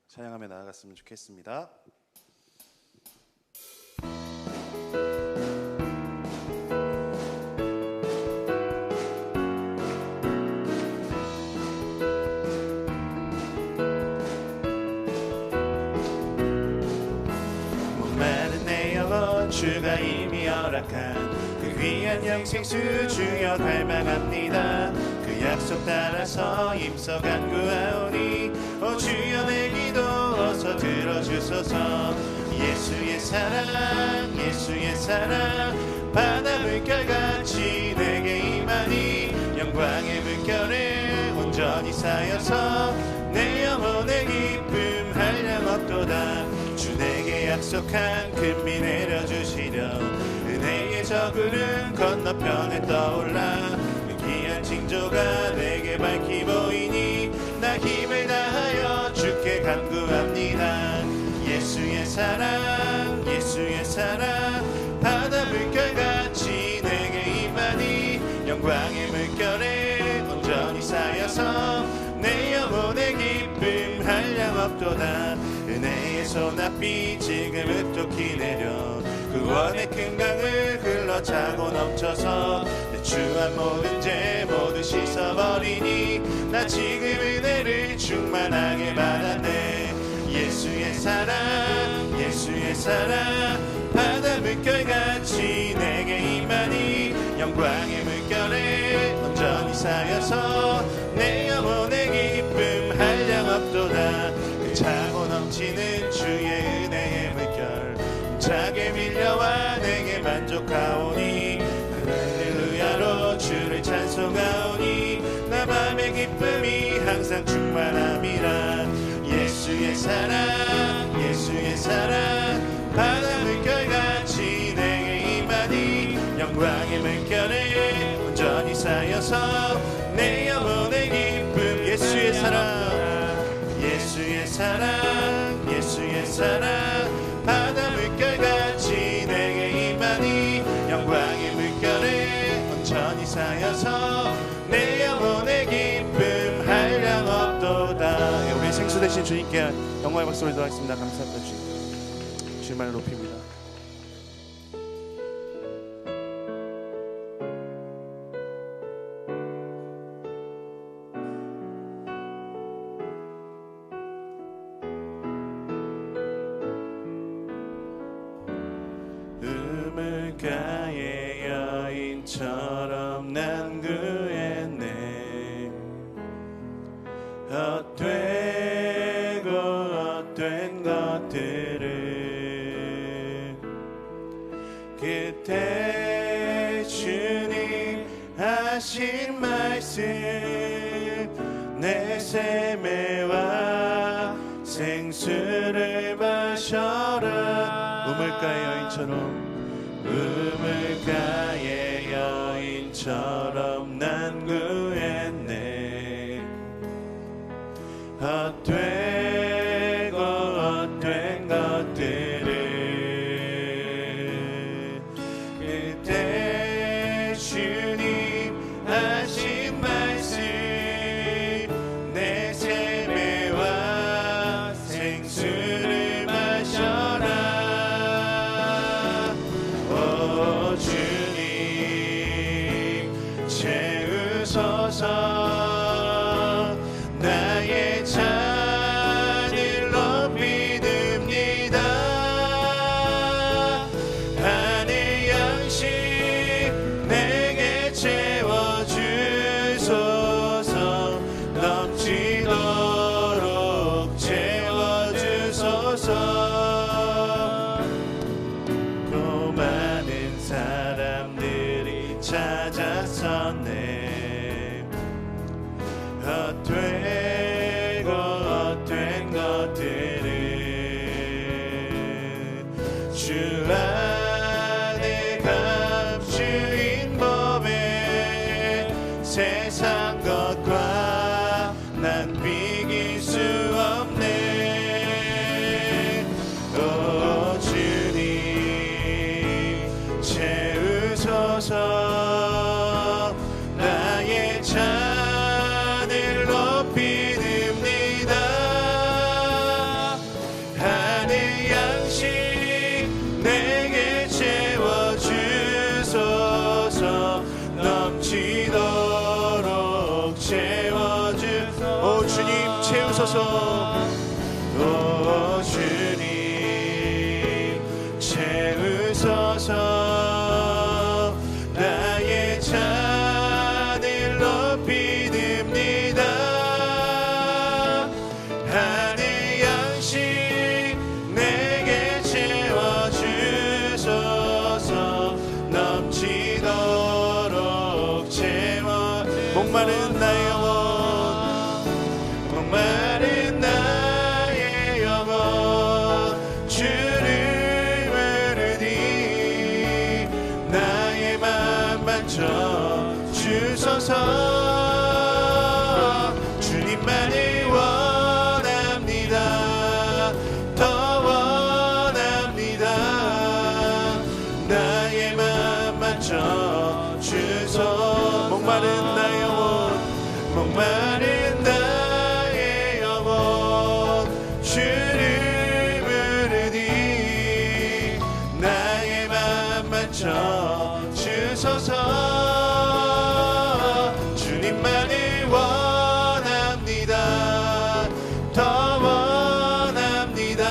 찬양하며 나아갔으면 좋겠습니다. 목마른 내 영혼 주가 이미 허락한 그 귀한 영생수 주여 갈망합니다. 그 약속 따라서 힘써 간구하오니 오 주여 내 기도 어서 들어주소서. 예수의 사랑 예수의 사랑 바다 물결같이 내게 임하니 영광의 물결에 온전히 쌓여서 내 영혼의 기쁨 한량없도다. 주 내게 약속한 금비 내려주시려 은혜의 저구름 건너편에 떠올라 귀한 징조가 내게 밝히 보이니 나 힘을 다하여 주께 간구합니다. 예수의 사랑 예수의 사랑 바다 물결같이 내게 임하니 영광의 물결에 온전히 쌓여서 내 영혼의 기쁨 한량없도다. 은혜의 소낙비 지금 흡족히 내려 구원의 큰 강을 흘러 차고 넘쳐서 내 추한 모든 죄 모두 씻어버리니 나 지금 은혜를 충만하게 받았네. 예수의 사랑 예수의 사랑 바다 물결같이 내게 임하니 영광의 물결에 온전히 쌓여서 내 영혼의 기쁨 한량없도다. 그 차고 넘치는 주의 은혜의 물결 차게 밀려와 내게 만족하오니 할렐루야로 주를 찬송하오니 나 맘의 기쁨이 항상 충만함이라. 예수의 사랑 예수의 사랑 바다 물결같이 내게 임하니 영광의 물결에 온전히 쌓여서 내 영혼의 기쁨. 예수의 사랑 예수의 사랑 예수의 사랑 바다 물결같이 내게 임하니 영광의 물결에 온전히 쌓여서 내 영혼의 기쁨 한량없도다. 우리 생수 되신 주님께 영광의 박수를 드리겠습니다. 감사합니다. 주님만을 높입니다. 우물가의 여인처럼 난 구했네. 헛되고 헛된 것들을 그때 주님 하신 말씀 내 샘매와 생수를 마셔라. 우물가의 여인처럼 우물가의 여인처럼 난 구했네. 헛되고 헛된 것들을 그때 주님 하신 말씀 내 샘매와 생수를 마셔라. 오 주님 채우소서. 나의 잔을 높이 듭니다. 하늘 양식 내게 채워주소서. 넘치도록 채워주소서. 또 많은 사람들이 찾아섰네. 헛되고 헛된 것들을 주 안에 감추인 법에 세상 것과 난 비길 수 없네. 채우소서. 오 주님 채우소서. 나의 잔을 높이 듭니다. 하늘 양식 내게 채워주소서. 넘치도록 채워. 목마른 나의 영혼, 목마른 나의 영혼 주를 부르니 나의 맘 만져 주소서. 주님만을 원합니다. 더 원합니다. 나의 맘 만져 주소서. 목마른 나의 영혼, 목마른 나의 영혼 주를 부르니 나의 맘 만져 주소서. 주님만을 원합니다. 더 원합니다.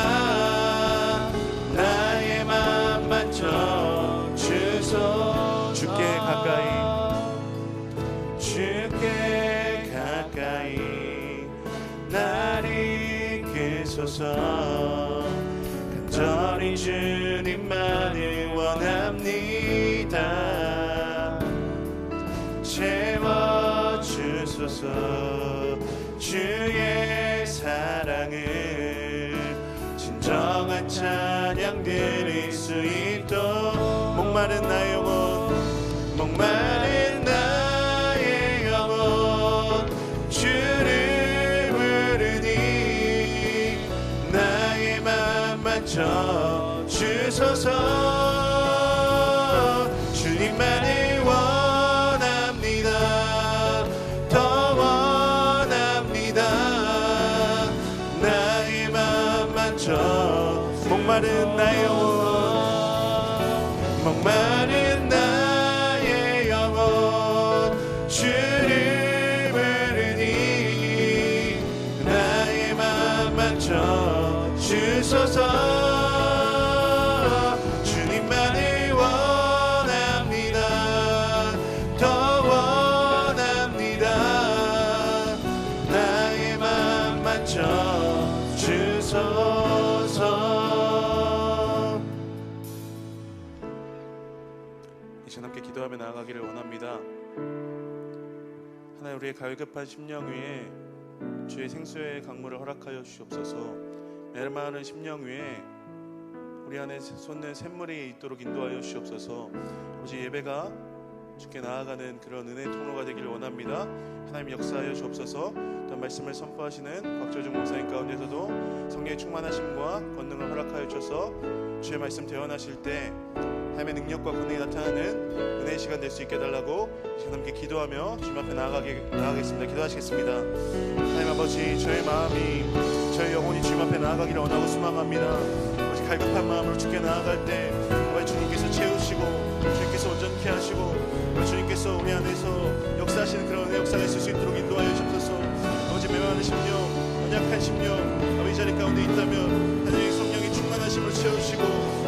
나의 맘 만져 주소서. 주께 가까이, 주께 가까이 나를 이끄소서. 간절히 주님만을 원합니다. 채워주소서. 주의 사랑을 진정한 찬양 드릴 수 있도록. 목마른 나의 영혼, 목마른 나의 영혼 주를 부르니 나의 맘 만져 주소서. 주님만을 원합니다. 더 원합니다. 나의 맘 만져. 목마른 나의 영혼, 목마른 나의 영혼 주를 부르니 나의 맘 만져 주소서. 주님만을 원합니다. 더 원합니다. 나의 맘 만져 주소서. 이제 함께 기도하며 나아가기를 원합니다. 하나님, 우리의 갈급한 심령 위에 주의 생수의 강물을 허락하여 주시옵소서. 메마른 심령 위에 우리 안에 솟는 샘물이 있도록 인도하여 주시옵소서. 아버지, 예배가 주께 나아가는 그런 은혜의 통로가 되기를 원합니다. 하나님 역사하여 주옵소서. 또 말씀을 선포하시는 곽조중 목사님 가운데서도 성령의 충만하심과 권능을 허락하여 주셔서 주의 말씀 대언하실 때 하나님의 능력과 권능이 나타나는 은혜의 시간 될 수 있게 해달라고 지금 함께 기도하며 주님 앞에 나아가겠습니다. 기도하시겠습니다. 하나님 아버지, 저의 마음이, 저의 영혼이 주님 앞에 나아가기를 원하고 소망합니다. 아버지, 갈급한 마음으로 주께 나아갈 때 아버지 주님께서 채우시고 주님께서 온전케 하시고 주님께서 우리 안에서 역사하시는 그런 은혜 역사가 있을 수 있도록 인도하여 주옵소서. 아버지, 메마른 심령, 연약한 심령 아버지 자리 가운데 있다면 하나님의 성령이 충만하심으로 채우시고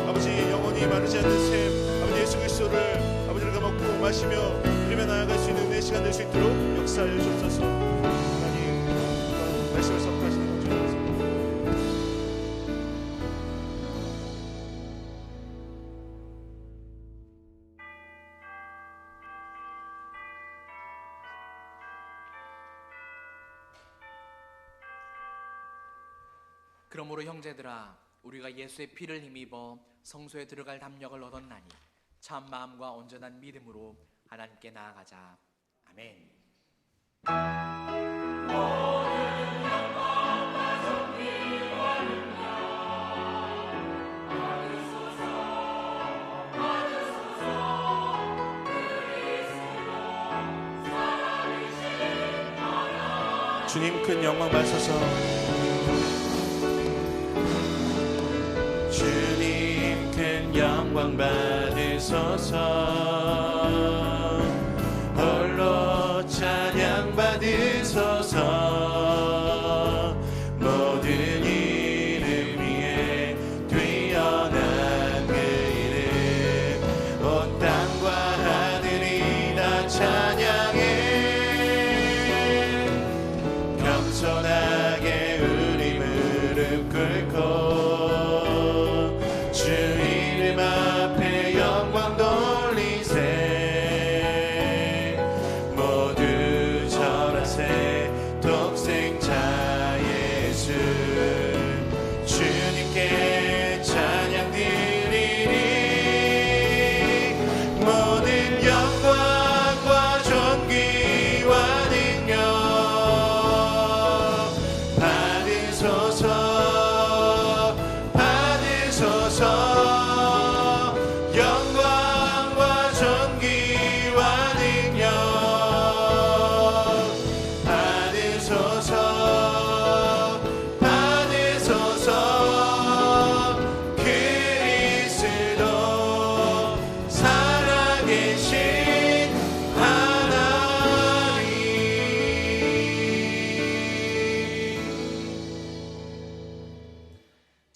아버지 영혼이 마르지 않는 샘 아버지 예수 그리스도를 아버지 우리가 먹고 마시며 누리며 나아갈 수 있는 은혜의 시간 될 수 있도록 역사하여 주옵소서. 하나님 말씀을 선포하시는 것 좀 그러므로 형제들아, 우리가 예수의 피를 힘입어 성소에 들어갈 담력을 얻었나니 참 마음과 온전한 믿음으로 하나님께 나아가자. 아멘. 주님 큰 영광 받으소서. 주님 큰 영광 받으소서. 홀로 찬양 받으소서.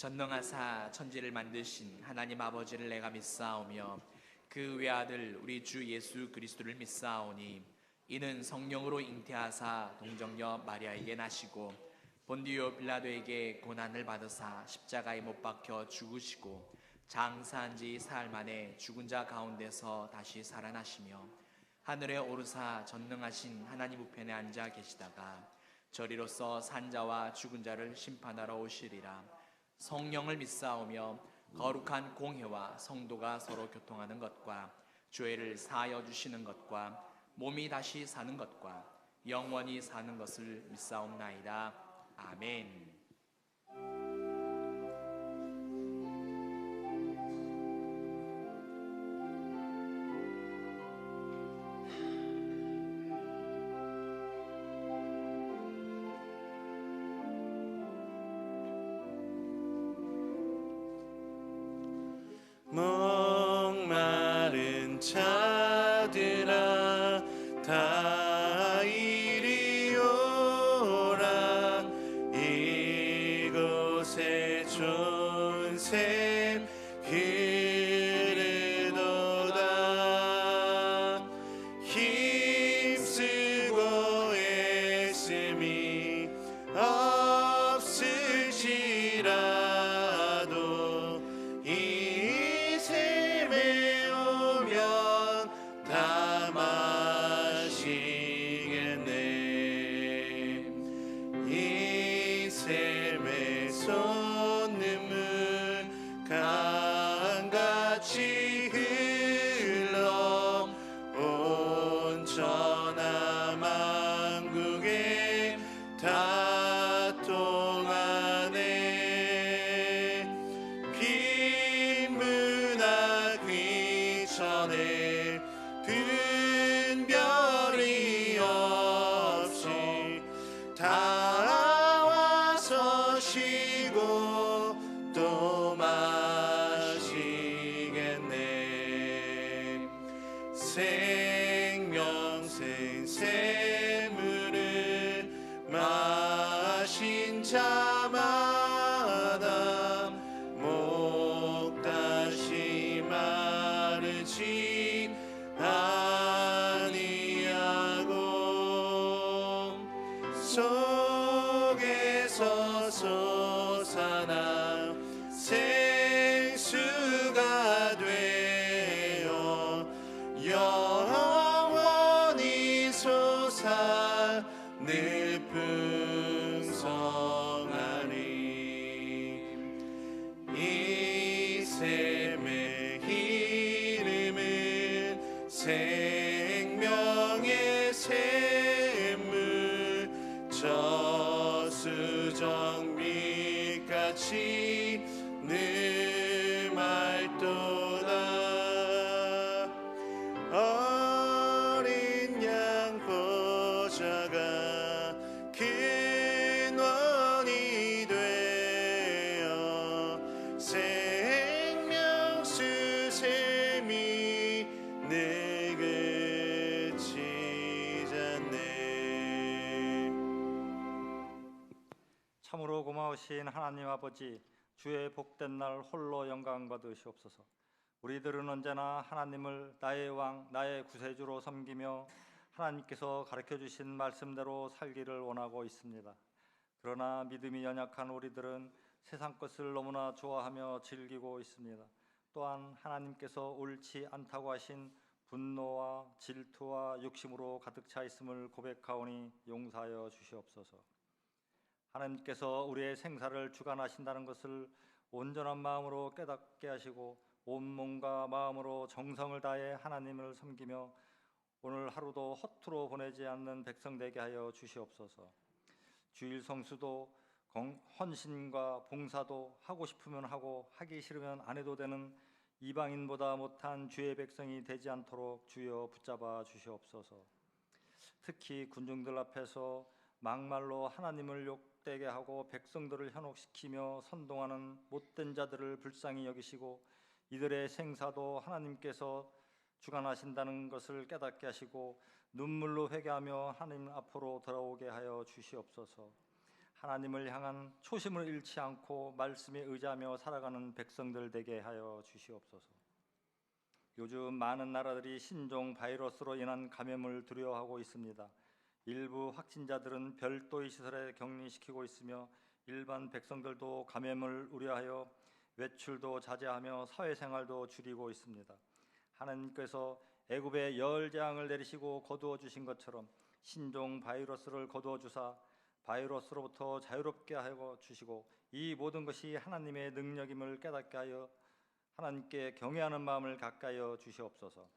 전능하사 천지를 만드신 하나님 아버지를 내가 믿사오며 그 외아들 우리 주 예수 그리스도를 믿사오니 이는 성령으로 잉태하사 동정녀 마리아에게 나시고 본디오 빌라도에게 고난을 받으사 십자가에 못 박혀 죽으시고 장사한 지 사흘 만에 죽은 자 가운데서 다시 살아나시며 하늘에 오르사 전능하신 하나님 우편에 앉아 계시다가 저리로서 산자와 죽은 자를 심판하러 오시리라. 성령을 믿사오며 거룩한 공회와 성도가 서로 교통하는 것과 죄를 사하여 주시는 것과 몸이 다시 사는 것과 영원히 사는 것을 믿사옵나이다. 아멘. 목마른 자들아 다 이리 오라. 이곳에 좋은 샘 흐르도다. 힘쓰고 애씀이 없을지라도 이 샘에 오면 다 마시겠네. 이 샘의 솟는물 강같이 흘러 온 천하만국에 다 통하네. 빈문화 귀천에 분별이 없이 다 와서 쉬고 또 마시겠네. 생명생 샘물을 마신 자마다 목 다시 마르지 아니하고 속에서 솟아나 생수가 되어 영원히 솟아 늘 풍성하니. 이 샘의 이름은 생명의 샘물. 저수정빛같이 늘 맑도다. 어린 양 보좌가 근원이 되어 생명수 샘이 늘 그치지 않네. 참으로 고마우신 하나님 아버지, 주의 복된 날 홀로 영광 받으시옵소서. 우리들은 언제나 하나님을 나의 왕, 나의 구세주로 섬기며 하나님께서 가르쳐 주신 말씀대로 살기를 원하고 있습니다. 그러나 믿음이 연약한 우리들은 세상 것을 너무나 좋아하며 즐기고 있습니다. 또한 하나님께서 옳지 않다고 하신 분노와 질투와 욕심으로 가득 차 있음을 고백하오니 용서하여 주시옵소서. 하나님께서 우리의 생사를 주관하신다는 것을 온전한 마음으로 깨닫게 하시고 온 몸과 마음으로 정성을 다해 하나님을 섬기며 오늘 하루도 허투루 보내지 않는 백성 되게 하여 주시옵소서. 주일 성수도 헌신과 봉사도 하고 싶으면 하고 하기 싫으면 안 해도 되는 이방인보다 못한 주의 백성이 되지 않도록 주여 붙잡아 주시옵소서. 특히 군중들 앞에서 막말로 하나님을 욕되게 하고 백성들을 현혹시키며 선동하는 못된 자들을 불쌍히 여기시고 이들의 생사도 하나님께서 주관하신다는 것을 깨닫게 하시고 눈물로 회개하며 하나님 앞으로 돌아오게 하여 주시옵소서. 하나님을 향한 초심을 잃지 않고 말씀에 의지하며 살아가는 백성들 되게 하여 주시옵소서. 요즘 많은 나라들이 신종 바이러스로 인한 감염을 두려워하고 있습니다. 일부 확진자들은 별도의 시설에 격리시키고 있으며 일반 백성들도 감염을 우려하여 외출도 자제하며 사회생활도 줄이고 있습니다. 하나님께서 애굽에 열재앙을 내리시고 거두어 주신 것처럼 신종 바이러스를 거두어 주사 바이러스로부터 자유롭게 하여 주시고 이 모든 것이 하나님의 능력임을 깨닫게 하여 하나님께 경외하는 마음을 갖게 하여 주시옵소서.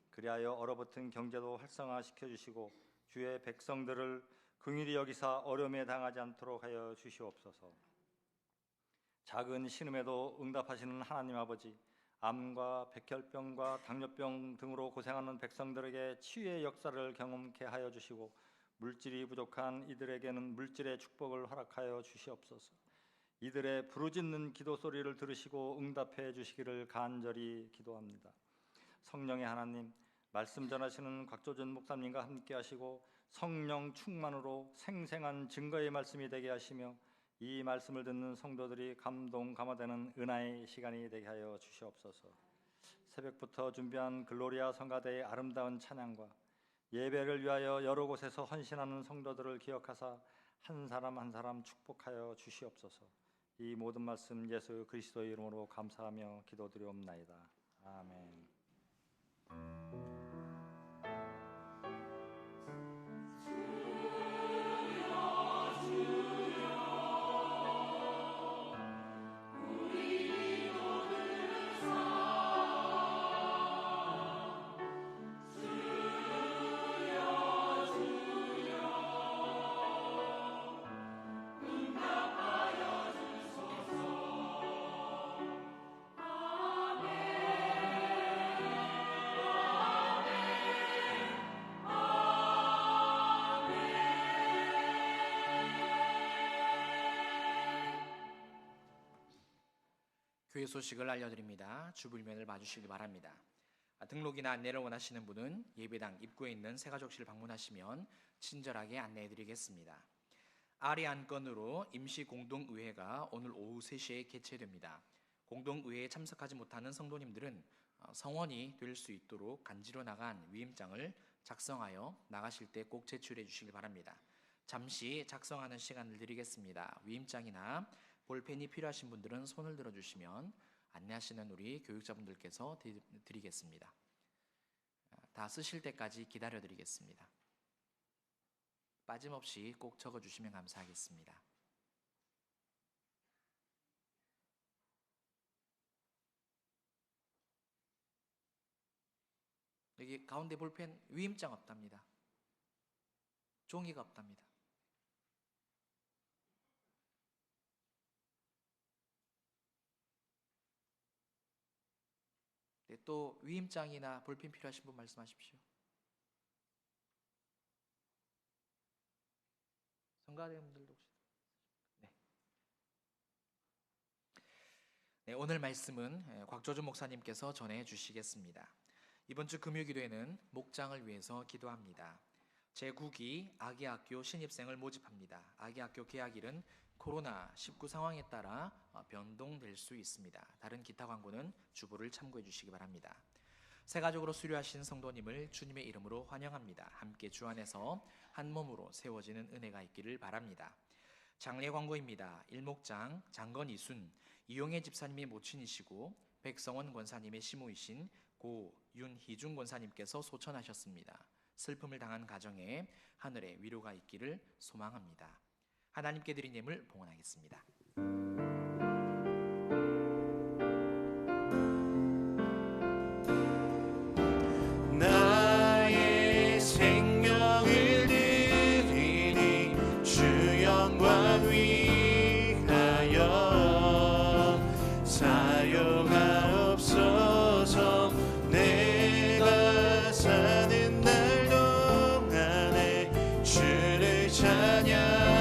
그리하여 얼어붙은 경제도 활성화시켜 주시고 주의 백성들을 긍휼히 여기사 어려움에 당하지 않도록 하여 주시옵소서. 작은 신음에도 응답하시는 하나님 아버지, 암과 백혈병과 당뇨병 등으로 고생하는 백성들에게 치유의 역사를 경험케 하여 주시고 물질이 부족한 이들에게는 물질의 축복을 허락하여 주시옵소서. 이들의 부르짖는 기도 소리를 들으시고 응답해 주시기를 간절히 기도합니다. 성령의 하나님, 말씀 전하시는 곽조준 목사님과 함께 하시고 성령 충만으로 생생한 증거의 말씀이 되게 하시며 이 말씀을 듣는 성도들이 감동감화되는 은혜의 시간이 되게 하여 주시옵소서. 새벽부터 준비한 글로리아 성가대의 아름다운 찬양과 예배를 위하여 여러 곳에서 헌신하는 성도들을 기억하사 한 사람 한 사람 축복하여 주시옵소서. 이 모든 말씀 예수 그리스도의 이름으로 감사하며 기도드리옵나이다. 아멘. 교회 소식을 알려드립니다. 주불면을 봐주시기 바랍니다. 등록이나 안내를 원하시는 분은 예배당 입구에 있는 새가족실 방문하시면 친절하게 안내해드리겠습니다. 아래 안건으로 임시 공동의회가 오늘 오후 3시에 개최됩니다. 공동의회에 참석하지 못하는 성도님들은 성원이 될 수 있도록 간지로 나간 위임장을 작성하여 나가실 때 꼭 제출해 주시기 바랍니다. 잠시 작성하는 시간을 드리겠습니다. 위임장이나 볼펜이 필요하신 분들은 손을 들어주시면 안내하시는 우리 교육자분들께서 드리겠습니다. 다 쓰실 때까지 기다려드리겠습니다. 빠짐없이 꼭 적어주시면 감사하겠습니다. 여기 가운데 볼펜 위임장 없답니다. 종이가 없답니다. 네, 또 위임장이나 볼펜 필요하신 분 말씀하십시오. 성가대원들도 혹시? 네, 오늘 말씀은 곽조준 목사님께서 전해 주시겠습니다. 이번 주 금요기도에는 목장을 위해서 기도합니다. 제9기 아기학교 신입생을 모집합니다. 아기학교 개학일은 코로나19 상황에 따라 변동될 수 있습니다. 다른 기타 광고는 주보를 참고해 주시기 바랍니다. 새가족으로 수료하신 성도님을 주님의 이름으로 환영합니다. 함께 주 안에서 한 몸으로 세워지는 은혜가 있기를 바랍니다. 장례 광고입니다. 일목장 장건 이순 이용혜 집사님의 모친이시고 백성원 권사님의 시모이신 고 윤희중 권사님께서 소천하셨습니다. 슬픔을 당한 가정에 하늘의 위로가 있기를 소망합니다. 하나님께 드린 예물 봉헌하겠습니다. 나의 생명을 드리니 주 영광 위하여 사용하옵소서. 내가 사는 날 동안에 주를 찬양하며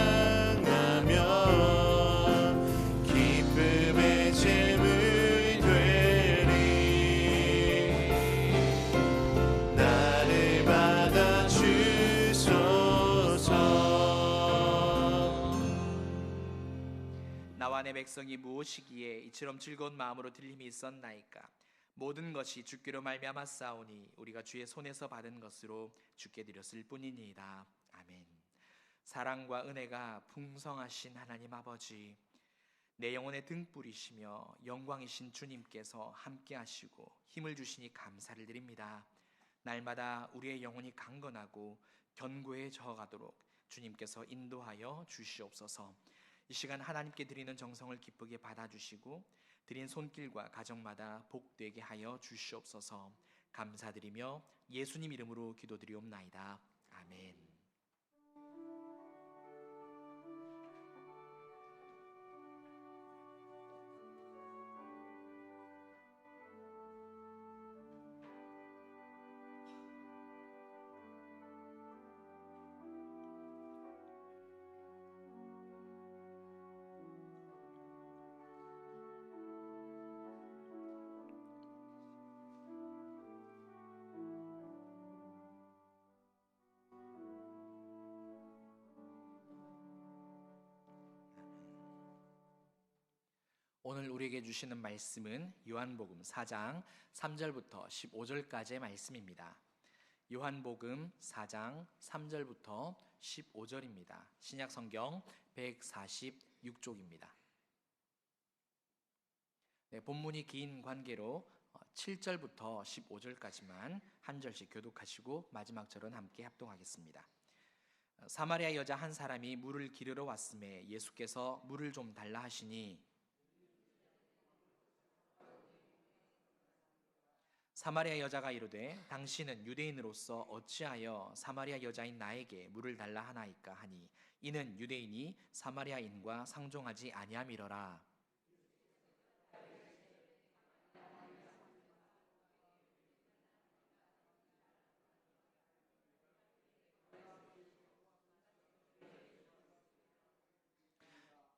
백성이 무엇이기에 이처럼 즐거운 마음으로 들림이 있었나이까. 모든 것이 주께로 말미암아 싸우니 우리가 주의 손에서 받은 것으로 주께 드렸을 뿐이니이다. 아멘. 사랑과 은혜가 풍성하신 하나님 아버지, 내 영혼의 등불이시며 영광이신 주님께서 함께 하시고 힘을 주시니 감사를 드립니다. 날마다 우리의 영혼이 강건하고 견고해져 가도록 주님께서 인도하여 주시옵소서. 이 시간 하나님께 드리는 정성을 기쁘게 받아주시고 드린 손길과 가정마다 복되게 하여 주시옵소서. 감사드리며 예수님 이름으로 기도드리옵나이다. 아멘. 오늘 우리에게 주시는 말씀은 요한복음 4장 3절부터 15절까지의 말씀입니다. 요한복음 4장 3절부터 15절입니다. 신약성경 146쪽입니다. 본문이 긴 관계로 7절부터 15절까지만 한 절씩 교독하시고 마지막 절은 함께 합동하겠습니다. 사마리아 여자 한 사람이 물을 기르러 왔음에 예수께서 물을 좀 달라 하시니 사마리아 여자가 이르되 당신은 유대인으로서 어찌하여 사마리아 여자인 나에게 물을 달라 하나이까 하니 이는 유대인이 사마리아인과 상종하지 아니함이러라.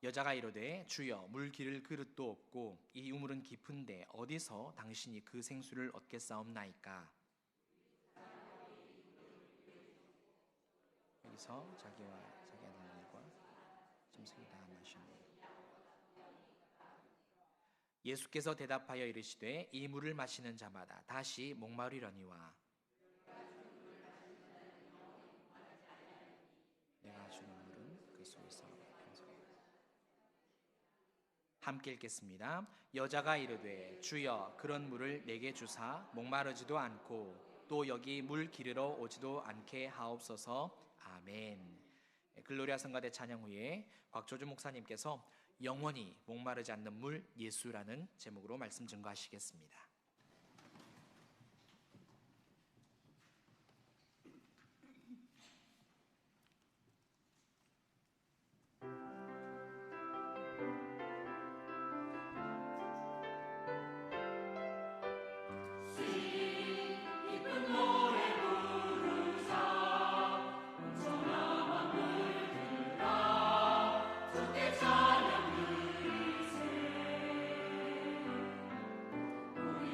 여자가 이르되 주여 물 기를 그릇도 없고 이 우물은 깊은데 어디서 당신이 그 생수를 얻겠사옵나이까. 여기서 자기와 자기 아들과 짐승이 다 마시니. 예수께서 대답하여 이르시되 이 물을 마시는 자마다 다시 목마르려니와 내가 주는 물은 그 속에서 함께 읽겠습니다. 여자가 이르되 주여 그런 물을 내게 주사 목마르지도 않고 또 여기 물 기르러 오지도 않게 하옵소서. 아멘. 글로리아 성가대 찬양 후에 곽조주 목사님께서 영원히 목마르지 않는 물 예수라는 제목으로 말씀 증거하시겠습니다. 우리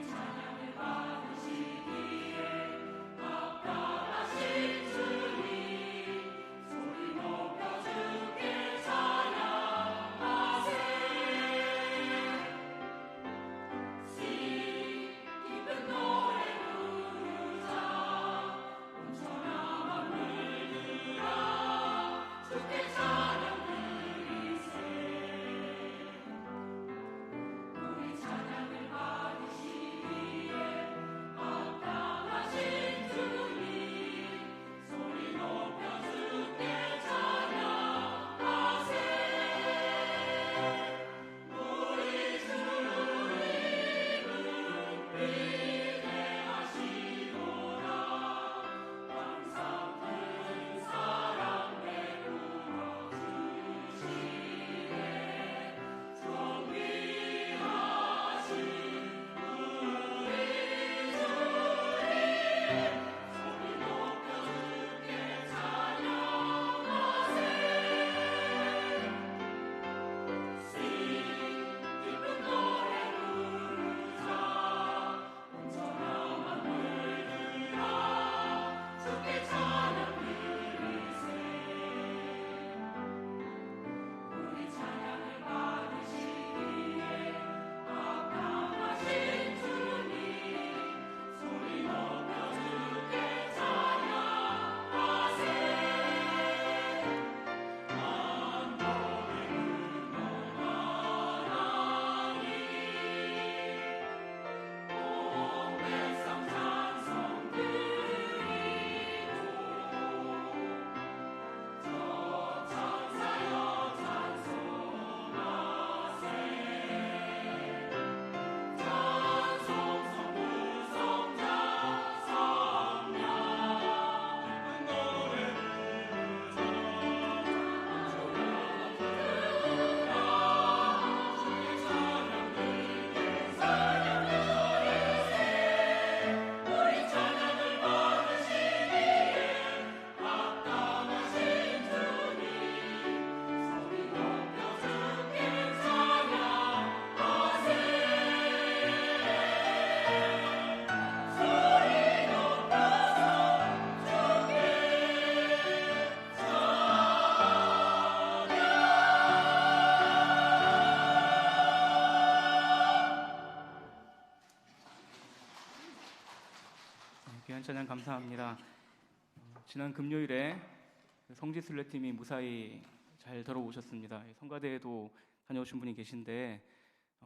귀한 찬양 감사합니다. 지난 금요일에 성지순례팀이 무사히 잘 돌아오셨습니다. 성가대에도 다녀오신 분이 계신데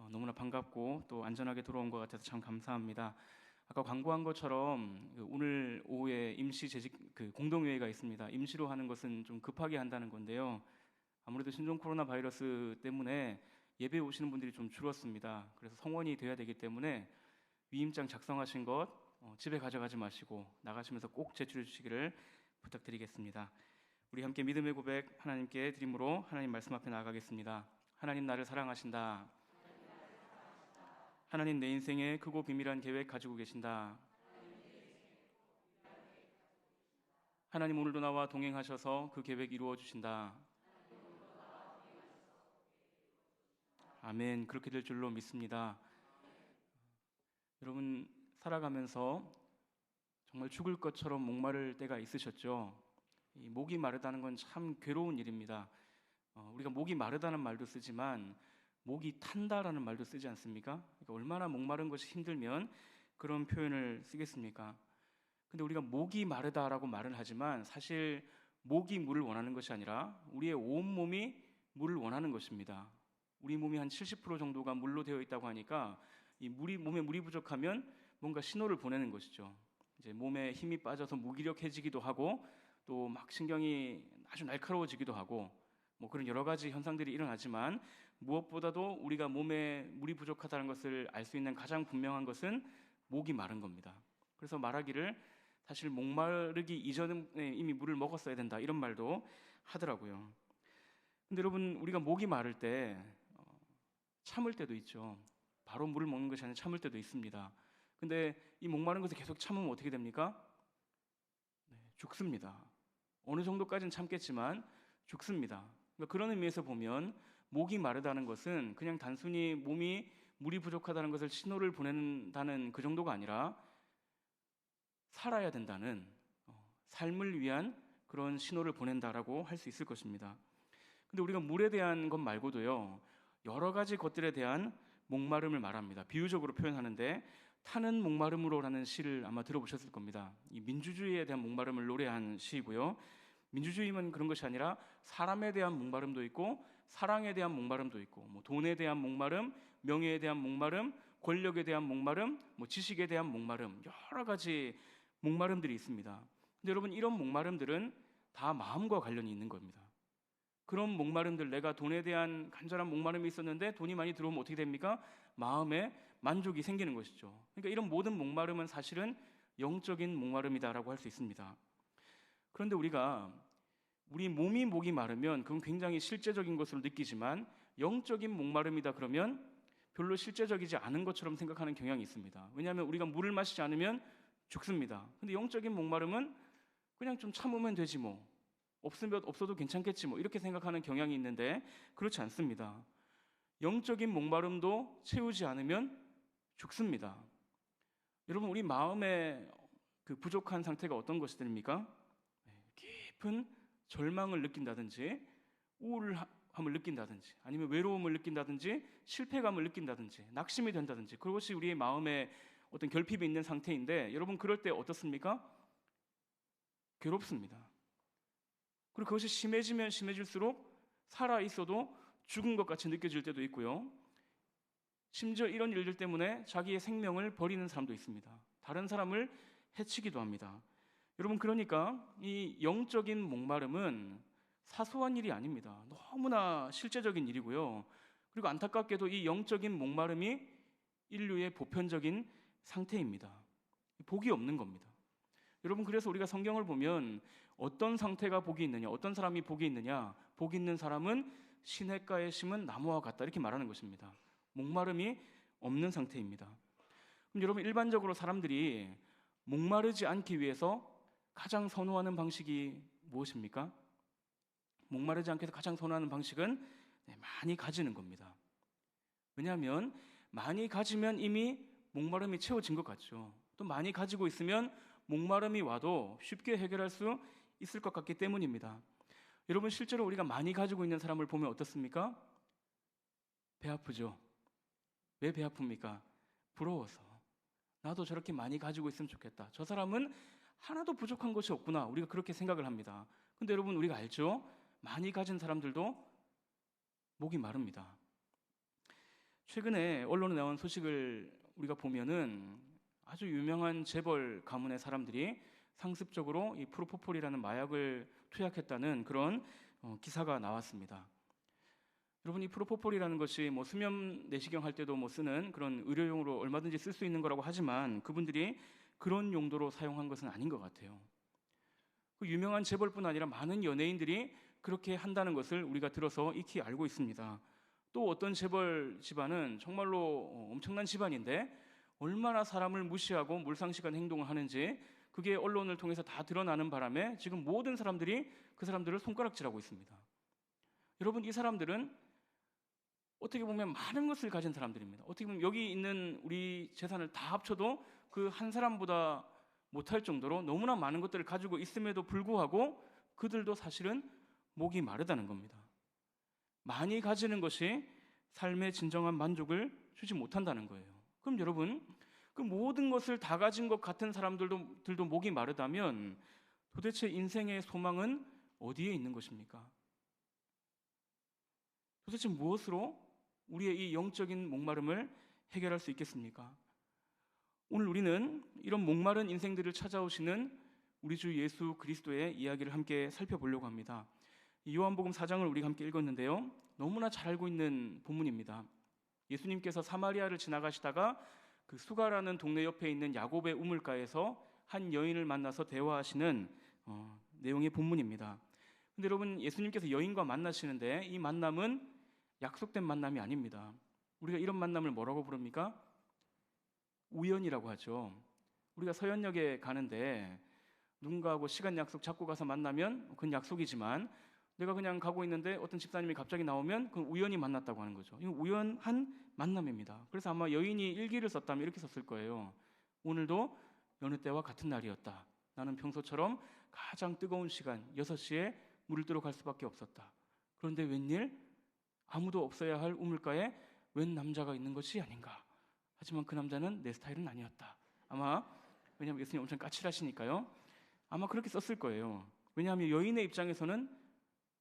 너무나 반갑고 또 안전하게 돌아온 것 같아서 참 감사합니다. 아까 광고한 것처럼 오늘 오후에 임시 재직 공동회의가 있습니다. 임시로 하는 것은 좀 급하게 한다는 건데요. 아무래도 신종 코로나 바이러스 때문에 예배 오시는 분들이 좀 줄었습니다. 그래서 성원이 돼야 되기 때문에 위임장 작성하신 것 집에 가져가지 마시고 나가시면서 꼭 제출해 주시기를 부탁드리겠습니다. 우리 함께 믿음의 고백 하나님께 드림으로 하나님 말씀 앞에 나아가겠습니다. 하나님 나를 사랑하신다. 하나님 내 인생에 크고 비밀한 계획 가지고 계신다. 하나님 오늘도 나와 동행하셔서 그 계획 이루어 주신다. 아멘. 그렇게 될 줄로 믿습니다. 여러분 살아가면서 정말 죽을 것처럼 목마를 때가 있으셨죠? 이 목이 마르다는 건 참 괴로운 일입니다. 우리가 목이 마르다는 말도 쓰지만 목이 탄다라는 말도 쓰지 않습니까? 그러니까 얼마나 목마른 것이 힘들면 그런 표현을 쓰겠습니까? 근데 우리가 목이 마르다라고 말을 하지만 사실 목이 물을 원하는 것이 아니라 우리의 온몸이 물을 원하는 것입니다. 우리 몸이 한 70% 정도가 물로 되어 있다고 하니까 이 몸에 물이 부족하면 뭔가 신호를 보내는 것이죠. 이제 몸에 힘이 빠져서 무기력해지기도 하고 또 막 신경이 아주 날카로워지기도 하고 뭐 그런 여러 가지 현상들이 일어나지만 무엇보다도 우리가 몸에 물이 부족하다는 것을 알 수 있는 가장 분명한 것은 목이 마른 겁니다. 그래서 말하기를 사실 목마르기 이전에 이미 물을 먹었어야 된다 이런 말도 하더라고요. 근데 여러분 우리가 목이 마를 때 참을 때도 있죠. 바로 물을 먹는 것이 아니라 참을 때도 있습니다. 근데 이 목마른 것을 계속 참으면 어떻게 됩니까? 죽습니다. 어느 정도까지는 참겠지만 죽습니다. 그러니까 그런 의미에서 보면 목이 마르다는 것은 그냥 단순히 몸이 물이 부족하다는 것을 신호를 보낸다는 그 정도가 아니라 살아야 된다는 삶을 위한 그런 신호를 보낸다라고 할 수 있을 것입니다. 근데 우리가 물에 대한 것 말고도요 여러 가지 것들에 대한 목마름을 말합니다. 비유적으로 표현하는데 타는 목마름으로라는 시를 아마 들어보셨을 겁니다. 이 민주주의에 대한 목마름을 노래한 시이고요. 민주주의만 그런 것이 아니라 사람에 대한 목마름도 있고 사랑에 대한 목마름도 있고 뭐 돈에 대한 목마름, 명예에 대한 목마름, 권력에 대한 목마름, 뭐 지식에 대한 목마름 여러 가지 목마름들이 있습니다. 근데 여러분 이런 목마름들은 다 마음과 관련이 있는 겁니다. 그런 목마름들 내가 돈에 대한 간절한 목마름이 있었는데 돈이 많이 들어오면 어떻게 됩니까? 마음에 만족이 생기는 것이죠. 그러니까 이런 모든 목마름은 사실은 영적인 목마름이다라고 할 수 있습니다. 그런데 우리가 우리 몸이 목이 마르면 그건 굉장히 실제적인 것으로 느끼지만 영적인 목마름이다 그러면 별로 실제적이지 않은 것처럼 생각하는 경향이 있습니다. 왜냐하면 우리가 물을 마시지 않으면 죽습니다. 근데 영적인 목마름은 그냥 좀 참으면 되지 뭐 없어도 괜찮겠지 뭐 이렇게 생각하는 경향이 있는데 그렇지 않습니다. 영적인 목마름도 채우지 않으면 죽습니다. 여러분 우리 마음의 그 부족한 상태가 어떤 것들입니까? 깊은 절망을 느낀다든지 우울함을 느낀다든지 아니면 외로움을 느낀다든지 실패감을 느낀다든지 낙심이 된다든지 그것이 우리의 마음에 어떤 결핍이 있는 상태인데 여러분 그럴 때 어떻습니까? 괴롭습니다. 그리고 그것이 심해지면 심해질수록 살아있어도 죽은 것 같이 느껴질 때도 있고요. 심지어 이런 일들 때문에 자기의 생명을 버리는 사람도 있습니다. 다른 사람을 해치기도 합니다. 여러분 그러니까 이 영적인 목마름은 사소한 일이 아닙니다. 너무나 실제적인 일이고요. 그리고 안타깝게도 이 영적인 목마름이 인류의 보편적인 상태입니다. 복이 없는 겁니다. 여러분 그래서 우리가 성경을 보면 어떤 상태가 복이 있느냐, 어떤 사람이 복이 있느냐, 복 있는 사람은 시냇가에 심은 나무와 같다 이렇게 말하는 것입니다. 목마름이 없는 상태입니다. 그럼 여러분 일반적으로 사람들이 목마르지 않기 위해서 가장 선호하는 방식이 무엇입니까? 목마르지 않기 위해서 가장 선호하는 방식은 많이 가지는 겁니다. 왜냐하면 많이 가지면 이미 목마름이 채워진 것 같죠. 또 많이 가지고 있으면 목마름이 와도 쉽게 해결할 수 있을 것 같기 때문입니다. 여러분 실제로 우리가 많이 가지고 있는 사람을 보면 어떻습니까? 배 아프죠? 왜 배 아픕니까? 부러워서. 나도 저렇게 많이 가지고 있으면 좋겠다. 저 사람은 하나도 부족한 것이 없구나. 우리가 그렇게 생각을 합니다. 근데 여러분, 우리가 알죠? 많이 가진 사람들도 목이 마릅니다. 최근에 언론에 나온 소식을 우리가 보면은 아주 유명한 재벌 가문의 사람들이 상습적으로 이 프로포폴이라는 마약을 투약했다는 그런 기사가 나왔습니다. 여러분, 이 프로포폴이라는 것이 뭐 수면 내시경 할 때도 뭐 쓰는 그런 의료용으로 얼마든지 쓸 수 있는 거라고 하지만 그분들이 그런 용도로 사용한 것은 아닌 것 같아요. 그 유명한 재벌뿐 아니라 많은 연예인들이 그렇게 한다는 것을 우리가 들어서 익히 알고 있습니다. 또 어떤 재벌 집안은 정말로 엄청난 집안인데 얼마나 사람을 무시하고 몰상식한 행동을 하는지 그게 언론을 통해서 다 드러나는 바람에 지금 모든 사람들이 그 사람들을 손가락질하고 있습니다. 여러분, 이 사람들은 어떻게 보면 많은 것을 가진 사람들입니다. 어떻게 보면 여기 있는 우리 재산을 다 합쳐도 그 한 사람보다 못할 정도로 너무나 많은 것들을 가지고 있음에도 불구하고 그들도 사실은 목이 마르다는 겁니다. 많이 가지는 것이 삶의 진정한 만족을 주지 못한다는 거예요. 그럼 여러분, 그 모든 것을 다 가진 것 같은 사람들도 목이 마르다면 도대체 인생의 소망은 어디에 있는 것입니까? 도대체 무엇으로 우리의 이 영적인 목마름을 해결할 수 있겠습니까? 오늘 우리는 이런 목마른 인생들을 찾아오시는 우리 주 예수 그리스도의 이야기를 함께 살펴보려고 합니다. 요한복음 4장을 우리가 함께 읽었는데요. 너무나 잘 알고 있는 본문입니다. 예수님께서 사마리아를 지나가시다가 그 수가라는 동네 옆에 있는 야곱의 우물가에서 한 여인을 만나서 대화하시는 내용의 본문입니다. 근데 여러분, 예수님께서 여인과 만나시는데 이 만남은 약속된 만남이 아닙니다. 우리가 이런 만남을 뭐라고 부릅니까? 우연이라고 하죠. 우리가 서현역에 가는데 누군가하고 시간 약속 잡고 가서 만나면 그건 약속이지만 내가 그냥 가고 있는데 어떤 집사님이 갑자기 나오면 그건 우연히 만났다고 하는 거죠. 이건 우연한 만남입니다. 그래서 아마 여인이 일기를 썼다면 이렇게 썼을 거예요. 오늘도 여느 때와 같은 날이었다. 나는 평소처럼 가장 뜨거운 시간 6시에 물을 뜨러 갈 수밖에 없었다. 그런데 웬일? 아무도 없어야 할 우물가에 웬 남자가 있는 것이 아닌가. 하지만 그 남자는 내 스타일은 아니었다. 아마 왜냐하면 예수님 엄청 까칠하시니까요. 아마 그렇게 썼을 거예요. 왜냐하면 여인의 입장에서는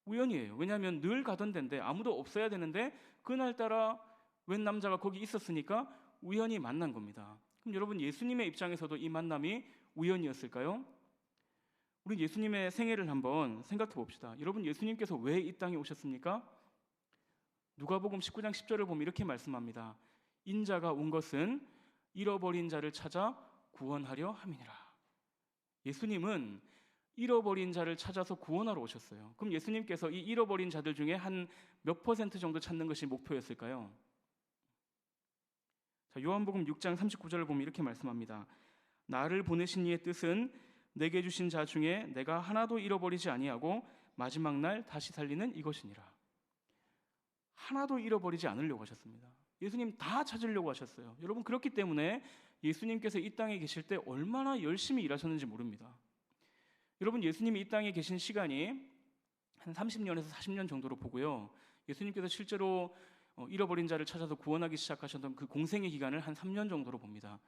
우연이에요. 왜냐하면 늘 가던 데인데 아무도 없어야 되는데 그날따라 웬 남자가 거기 있었으니까 우연히 만난 겁니다. 그럼 여러분, 예수님의 입장에서도 이 만남이 우연이었을까요? 우리 예수님의 생애를 한번 생각해 봅시다. 여러분, 예수님께서 왜 이 땅에 오셨습니까? 누가복음 19장 10절을 보면 이렇게 말씀합니다. 인자가 온 것은 잃어버린 자를 찾아 구원하려 함이니라. 예수님은 잃어버린 자를 찾아서 구원하러 오셨어요. 그럼 예수님께서 이 잃어버린 자들 중에 한 몇 퍼센트 정도 찾는 것이 목표였을까요? 자, 요한복음 6장 39절을 보면 이렇게 말씀합니다. 나를 보내신 이의 뜻은 내게 주신 자 중에 내가 하나도 잃어버리지 아니하고 마지막 날 다시 살리는 이것이니라. 하나도 잃어버리지 않으려고 하셨습니다. 예수님 다 찾으려고 하셨어요. 여러분, 그렇기 때문에 예수님께서 이 땅에 계실 때 얼마나 열심히 일하셨는지 모릅니다. 여러분, 예수님이 이 땅에 계신 시간이 한 30년에서 40년 정도로 보고요. 예수님께서 실제로 잃어버린 자를 찾아서 구원하기 시작하셨던 그 공생의 기간을 한 3년 정도로 봅니다.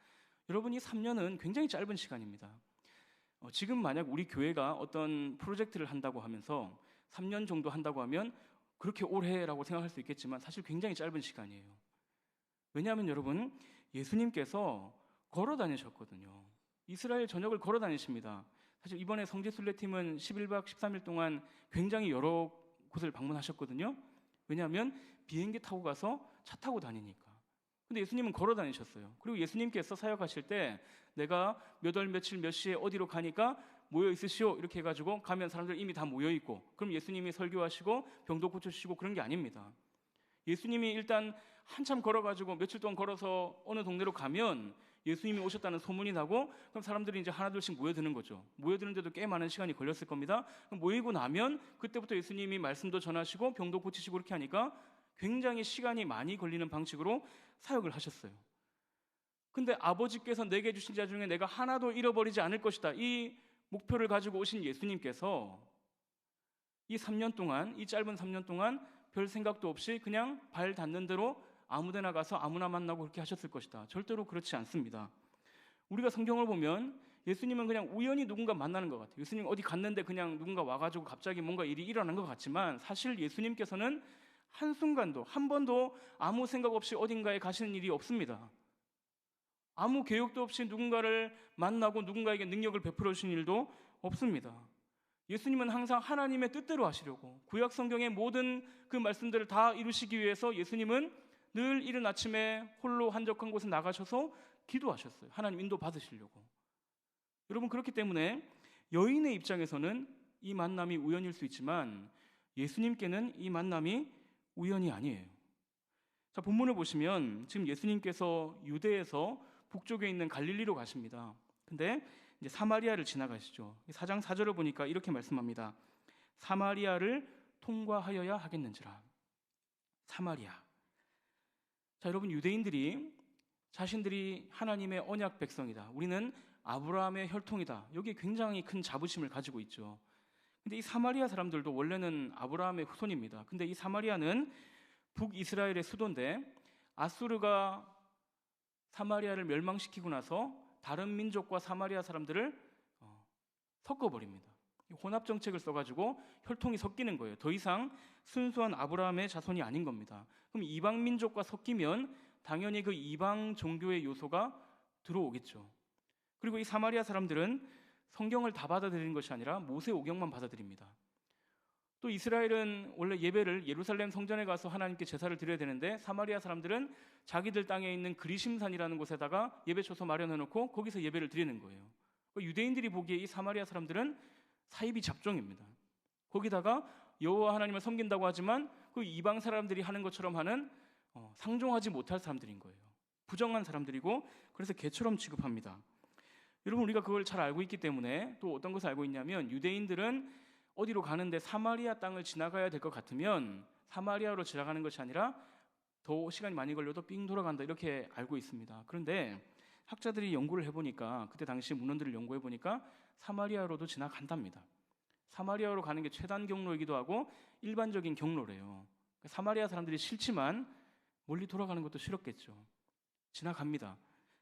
여러분, 이 3년은 굉장히 짧은 시간입니다. 지금 만약 우리 교회가 어떤 프로젝트를 한다고 하면서 3년 정도 한다고 하면 그렇게 오래라고 생각할 수 있겠지만 사실 굉장히 짧은 시간이에요. 왜냐하면 여러분, 예수님께서 걸어 다니셨거든요. 이스라엘 전역을 걸어 다니십니다. 사실 이번에 성지순례팀은 11박 13일 동안 굉장히 여러 곳을 방문하셨거든요. 왜냐하면 비행기 타고 가서 차 타고 다니니까. 근데 예수님은 걸어 다니셨어요. 그리고 예수님께서 사역하실 때 내가 몇 월 며칠 몇 시에 어디로 가니까 모여 있으시오 이렇게 해가지고 가면 사람들 이미 다 모여 있고 그럼 예수님이 설교하시고 병도 고쳐주시고 그런 게 아닙니다. 예수님이 일단 한참 걸어가지고 며칠 동안 걸어서 어느 동네로 가면 예수님이 오셨다는 소문이 나고 그럼 사람들이 이제 하나둘씩 모여드는 거죠. 모여드는데도 꽤 많은 시간이 걸렸을 겁니다. 그럼 모이고 나면 그때부터 예수님이 말씀도 전하시고 병도 고치시고 그렇게 하니까 굉장히 시간이 많이 걸리는 방식으로 사역을 하셨어요. 근데 아버지께서 내게 주신 자 중에 내가 하나도 잃어버리지 않을 것이다. 이 목표를 가지고 오신 예수님께서 이 3년 동안, 이 짧은 3년 동안 별 생각도 없이 그냥 발 닿는 대로 아무데나 가서 아무나 만나고 그렇게 하셨을 것이다. 절대로 그렇지 않습니다. 우리가 성경을 보면 예수님은 그냥 우연히 누군가 만나는 것 같아요. 예수님 어디 갔는데 그냥 누군가 와가지고 갑자기 뭔가 일이 일어난 것 같지만 사실 예수님께서는 한순간도 한 번도 아무 생각 없이 어딘가에 가시는 일이 없습니다. 아무 계획도 없이 누군가를 만나고 누군가에게 능력을 베풀어 주신 일도 없습니다. 예수님은 항상 하나님의 뜻대로 하시려고 구약 성경의 모든 그 말씀들을 다 이루시기 위해서 예수님은 늘 이른 아침에 홀로 한적한 곳에 나가셔서 기도하셨어요. 하나님 인도 받으시려고. 여러분, 그렇기 때문에 여인의 입장에서는 이 만남이 우연일 수 있지만 예수님께는 이 만남이 우연이 아니에요. 자, 본문을 보시면 지금 예수님께서 유대에서 북쪽에 있는 갈릴리로 가십니다. 근데 이제 사마리아를 지나가시죠. 4장 4절을 보니까 이렇게 말씀합니다. 사마리아를 통과하여야 하겠는지라. 사마리아. 자, 여러분, 유대인들이 자신들이 하나님의 언약 백성이다, 우리는 아브라함의 혈통이다, 여기에 굉장히 큰 자부심을 가지고 있죠. 근데 이 사마리아 사람들도 원래는 아브라함의 후손입니다. 근데 이 사마리아는 북이스라엘의 수도인데 아수르가 사마리아를 멸망시키고 나서 다른 민족과 사마리아 사람들을 섞어버립니다. 혼합 정책을 써가지고 혈통이 섞이는 거예요. 더 이상 순수한 아브라함의 자손이 아닌 겁니다. 그럼 이방 민족과 섞이면 당연히 그 이방 종교의 요소가 들어오겠죠. 그리고 이 사마리아 사람들은 성경을 다 받아들이는 것이 아니라 모세오경만 받아들입니다. 또 이스라엘은 원래 예배를 예루살렘 성전에 가서 하나님께 제사를 드려야 되는데 사마리아 사람들은 자기들 땅에 있는 그리심산이라는 곳에다가 예배초소 마련해놓고 거기서 예배를 드리는 거예요. 유대인들이 보기에 이 사마리아 사람들은 사이비 잡종입니다. 거기다가 여호와 하나님을 섬긴다고 하지만 그 이방 사람들이 하는 것처럼 하는 상종하지 못할 사람들인 거예요. 부정한 사람들이고 그래서 개처럼 취급합니다. 여러분, 우리가 그걸 잘 알고 있기 때문에 또 어떤 것을 알고 있냐면 유대인들은 어디로 가는데 사마리아 땅을 지나가야 될 것 같으면 사마리아로 지나가는 것이 아니라 더 시간이 많이 걸려도 삥 돌아간다, 이렇게 알고 있습니다. 그런데 학자들이 연구를 해보니까, 그때 당시 문헌들을 연구해보니까 사마리아로도 지나간답니다. 사마리아로 가는 게 최단 경로이기도 하고 일반적인 경로래요. 사마리아 사람들이 싫지만 멀리 돌아가는 것도 싫었겠죠. 지나갑니다.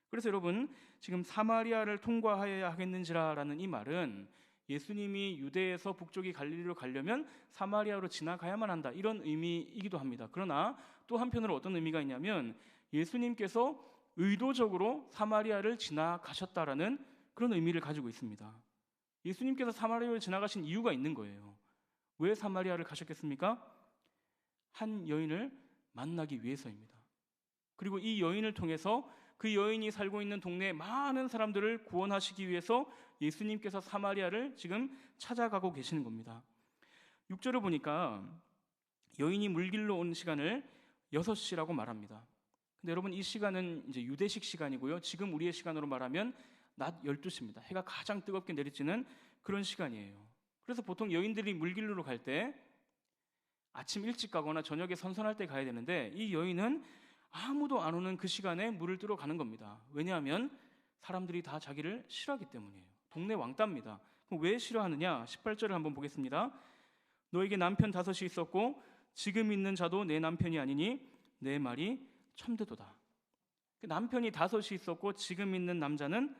그래서 여러분, 지금 사마리아를 통과하여야 하겠는지라는 이 말은 예수님이 유대에서 북쪽이 갈릴리로 가려면 사마리아로 지나가야만 한다, 이런 의미이기도 합니다. 그러나 또 한편으로 어떤 의미가 있냐면 예수님께서 의도적으로 사마리아를 지나가셨다라는 그런 의미를 가지고 있습니다. 예수님께서 사마리아를 지나가신 이유가 있는 거예요. 왜 사마리아를 가셨겠습니까? 한 여인을 만나기 위해서입니다. 그리고 이 여인을 통해서 그 여인이 살고 있는 동네의 많은 사람들을 구원하시기 위해서 예수님께서 사마리아를 지금 찾아가고 계시는 겁니다. 6절을 보니까 여인이 물길로 온 시간을 6시라고 말합니다. 근데 여러분, 이 시간은 이제 유대식 시간이고요. 지금 우리의 시간으로 말하면 낮 12시입니다. 해가 가장 뜨겁게 내리쬐는 그런 시간이에요. 그래서 보통 여인들이 물길로 갈 때 아침 일찍 가거나 저녁에 선선할 때 가야 되는데 이 여인은 아무도 안 오는 그 시간에 물을 뜨러 가는 겁니다. 왜냐하면 사람들이 다 자기를 싫어하기 때문이에요. 동네 왕따입니다. 그럼 왜 싫어하느냐? 18절을 한번 보겠습니다. 너에게 남편 5이 있었고 지금 있는 자도 내 남편이 아니니 내 말이 참되도다. 남편이 5이 있었고 지금 있는 남자는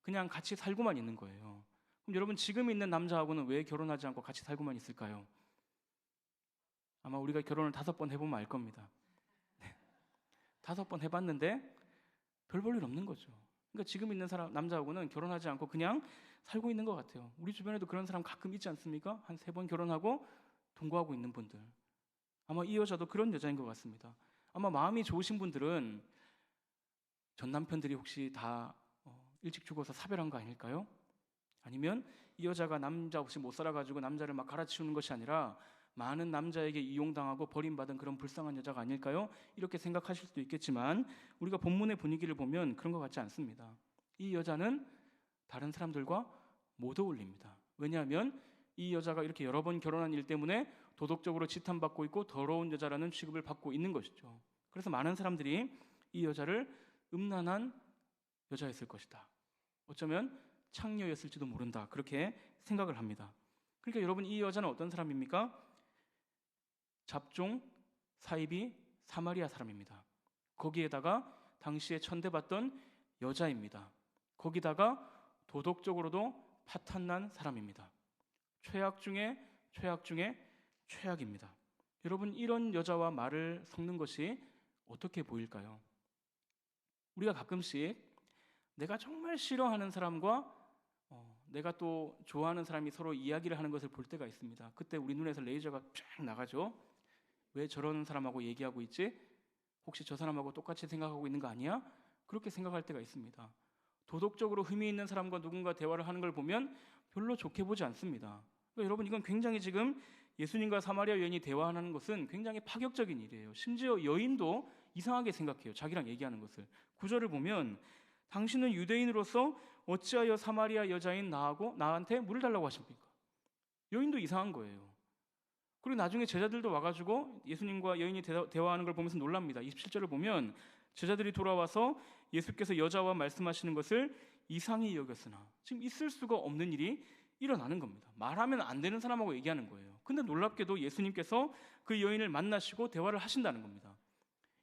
그냥 같이 살고만 있는 거예요. 그럼 여러분, 지금 있는 남자하고는 왜 결혼하지 않고 같이 살고만 있을까요? 아마 우리가 결혼을 5번 해보면 알 겁니다. 5번 해봤는데 별 볼 일 없는 거죠. 그러니까 지금 있는 남자하고는 결혼하지 않고 그냥 살고 있는 것 같아요. 우리 주변에도 그런 사람 가끔 있지 않습니까? 한 3번 결혼하고 동거하고 있는 분들. 아마 이 여자도 그런 여자인 것 같습니다. 아마 마음이 좋으신 분들은 전 남편들이 혹시 다 일찍 죽어서 사별한 거 아닐까요? 아니면 이 여자가 남자 없이 못 살아가지고 남자를 막 갈아치우는 것이 아니라 많은 남자에게 이용당하고 버림받은 그런 불쌍한 여자가 아닐까요? 이렇게 생각하실 수도 있겠지만 우리가 본문의 분위기를 보면 그런 것 같지 않습니다. 이 여자는 다른 사람들과 못 어울립니다. 왜냐하면 이 여자가 이렇게 여러 번 결혼한 일 때문에 도덕적으로 지탄받고 있고 더러운 여자라는 취급을 받고 있는 것이죠. 그래서 많은 사람들이 이 여자를 음란한 여자였을 것이다, 어쩌면 창녀였을지도 모른다, 그렇게 생각을 합니다. 그러니까 여러분, 이 여자는 어떤 사람입니까? 잡종, 사이비, 사마리아 사람입니다. 거기에다가 당시에 천대받던 여자입니다. 거기다가 도덕적으로도 파탄난 사람입니다. 최악 중에 최악 중에 최악입니다. 여러분, 이런 여자와 말을 섞는 것이 어떻게 보일까요? 우리가 가끔씩 내가 정말 싫어하는 사람과 내가 또 좋아하는 사람이 서로 이야기를 하는 것을 볼 때가 있습니다. 그때 우리 눈에서 레이저가 쫙 나가죠. 왜 저런 사람하고 얘기하고 있지? 혹시 저 사람하고 똑같이 생각하고 있는 거 아니야? 그렇게 생각할 때가 있습니다. 도덕적으로 흠이 있는 사람과 누군가 대화를 하는 걸 보면 별로 좋게 보지 않습니다. 그러니까 여러분, 이건 굉장히 지금 예수님과 사마리아 여인이 대화하는 것은 굉장히 파격적인 일이에요. 심지어 여인도 이상하게 생각해요. 자기랑 얘기하는 것을. 구절을 보면 당신은 유대인으로서 어찌하여 사마리아 여자인 나한테 물을 달라고 하십니까? 여인도 이상한 거예요. 그리고 나중에 제자들도 와가지고 예수님과 여인이 대화하는 걸 보면서 놀랍니다. 27절을 보면 제자들이 돌아와서 예수께서 여자와 말씀하시는 것을 이상히 여겼으나, 지금 있을 수가 없는 일이 일어나는 겁니다. 말하면 안 되는 사람하고 얘기하는 거예요. 근데 놀랍게도 예수님께서 그 여인을 만나시고 대화를 하신다는 겁니다.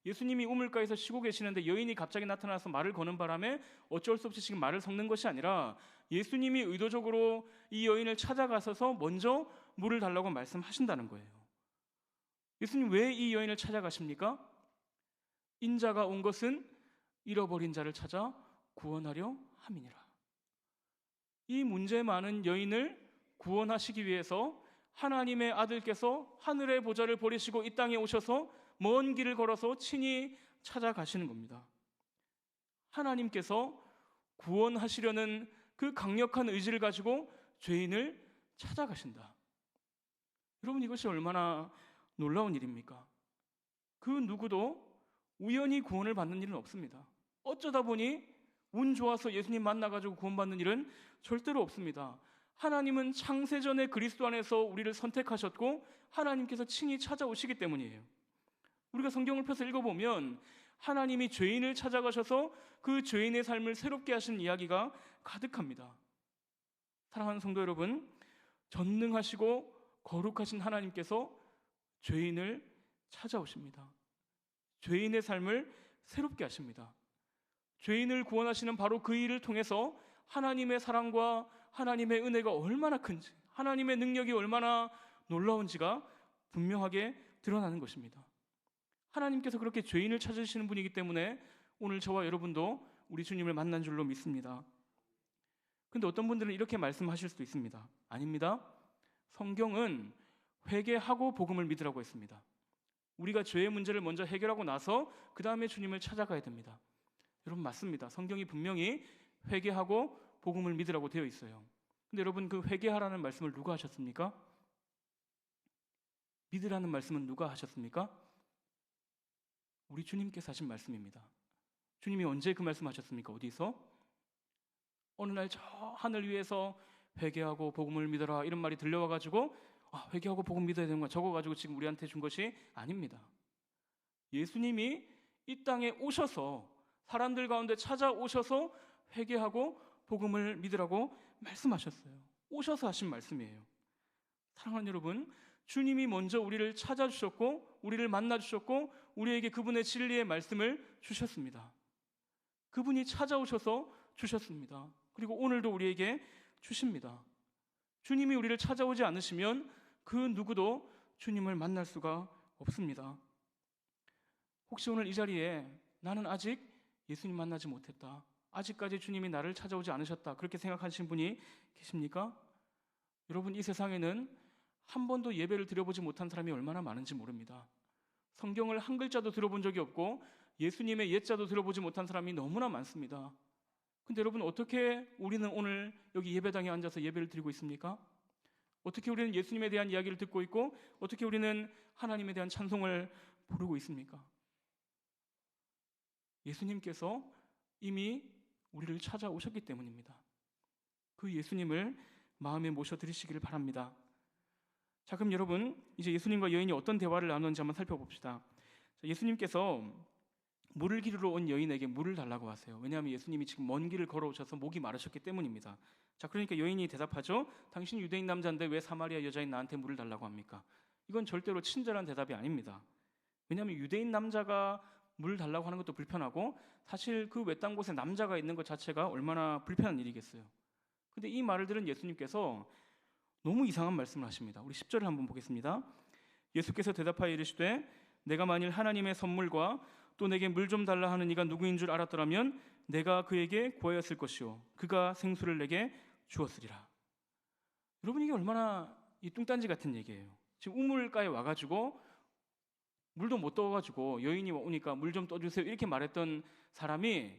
예수님이 우물가에서 쉬고 계시는데 여인이 갑자기 나타나서 말을 거는 바람에 어쩔 수 없이 지금 말을 섞는 것이 아니라 예수님이 의도적으로 이 여인을 찾아가셔서 먼저 물을 달라고 말씀하신다는 거예요. 예수님 왜 이 여인을 찾아가십니까? 인자가 온 것은 잃어버린 자를 찾아 구원하려 함이니라. 이 문제 많은 여인을 구원하시기 위해서 하나님의 아들께서 하늘의 보좌를 버리시고 이 땅에 오셔서 먼 길을 걸어서 친히 찾아가시는 겁니다. 하나님께서 구원하시려는 그 강력한 의지를 가지고 죄인을 찾아가신다. 여러분, 이것이 얼마나 놀라운 일입니까? 그 누구도 우연히 구원을 받는 일은 없습니다. 어쩌다 보니 운 좋아서 예수님 만나가지고 구원받는 일은 절대로 없습니다. 하나님은 창세전에 그리스도 안에서 우리를 선택하셨고 하나님께서 친히 찾아오시기 때문이에요. 우리가 성경을 펴서 읽어보면 하나님이 죄인을 찾아가셔서 그 죄인의 삶을 새롭게 하시는 이야기가 가득합니다. 사랑하는 성도 여러분, 전능하시고 거룩하신 하나님께서 죄인을 찾아오십니다. 죄인의 삶을 새롭게 하십니다. 죄인을 구원하시는 바로 그 일을 통해서 하나님의 사랑과 하나님의 은혜가 얼마나 큰지, 하나님의 능력이 얼마나 놀라운지가 분명하게 드러나는 것입니다. 하나님께서 그렇게 죄인을 찾으시는 분이기 때문에 오늘 저와 여러분도 우리 주님을 만난 줄로 믿습니다. 근데 어떤 분들은 이렇게 말씀하실 수도 있습니다. 아닙니다. 성경은 회개하고 복음을 믿으라고 했습니다. 우리가 죄의 문제를 먼저 해결하고 나서 그 다음에 주님을 찾아가야 됩니다. 여러분, 맞습니다. 성경이 분명히 회개하고 복음을 믿으라고 되어 있어요. 근데 여러분, 그 회개하라는 말씀을 누가 하셨습니까? 믿으라는 말씀은 누가 하셨습니까? 우리 주님께서 하신 말씀입니다. 주님이 언제 그 말씀하셨습니까? 어디서? 어느 날 저 하늘 위에서 회개하고 복음을 믿어라 이런 말이 들려와가지고 회개하고 복음 믿어야 되는 거 적어가지고 지금 우리한테 준 것이 아닙니다. 예수님이 이 땅에 오셔서 사람들 가운데 찾아오셔서 회개하고 복음을 믿으라고 말씀하셨어요. 오셔서 하신 말씀이에요. 사랑하는 여러분, 주님이 먼저 우리를 찾아주셨고 우리를 만나주셨고 우리에게 그분의 진리의 말씀을 주셨습니다. 그분이 찾아오셔서 주셨습니다. 그리고 오늘도 우리에게 주십니다. 주님이 우리를 찾아오지 않으시면 그 누구도 주님을 만날 수가 없습니다. 혹시 오늘 이 자리에 나는 아직 예수님 만나지 못했다, 아직까지 주님이 나를 찾아오지 않으셨다, 그렇게 생각하시는 분이 계십니까? 여러분, 이 세상에는 한 번도 예배를 드려보지 못한 사람이 얼마나 많은지 모릅니다. 성경을 한 글자도 들어본 적이 없고 예수님의 옛자도 들어보지 못한 사람이 너무나 많습니다. 근데 여러분, 어떻게 우리는 오늘 여기 예배당에 앉아서 예배를 드리고 있습니까? 어떻게 우리는 예수님에 대한 이야기를 듣고 있고 어떻게 우리는 하나님에 대한 찬송을 부르고 있습니까? 예수님께서 이미 우리를 찾아오셨기 때문입니다. 그 예수님을 마음에 모셔드리시기를 바랍니다. 자, 그럼 여러분, 이제 예수님과 여인이 어떤 대화를 나누는지 한번 살펴봅시다. 예수님께서 물을 기르러 온 여인에게 물을 달라고 하세요. 왜냐하면 예수님이 지금 먼 길을 걸어오셔서 목이 마르셨기 때문입니다. 자, 그러니까 여인이 대답하죠. 당신 유대인 남자인데 왜 사마리아 여자인 나한테 물을 달라고 합니까? 이건 절대로 친절한 대답이 아닙니다. 왜냐하면 유대인 남자가 물 달라고 하는 것도 불편하고 사실 그 외딴 곳에 남자가 있는 것 자체가 얼마나 불편한 일이겠어요. 근데 이 말을 들은 예수님께서 너무 이상한 말씀을 하십니다. 우리 10절을 한번 보겠습니다. 예수께서 대답하여 이르시되 내가 만일 하나님의 선물과 또 내게 물 좀 달라 하는 이가 누구인 줄 알았더라면 내가 그에게 구하였을 것이요 그가 생수를 내게 주었으리라. 여러분, 이게 얼마나 이 뚱딴지 같은 얘기예요. 지금 우물가에 와가지고 물도 못 떠가지고 여인이 오니까 물 좀 떠주세요 이렇게 말했던 사람이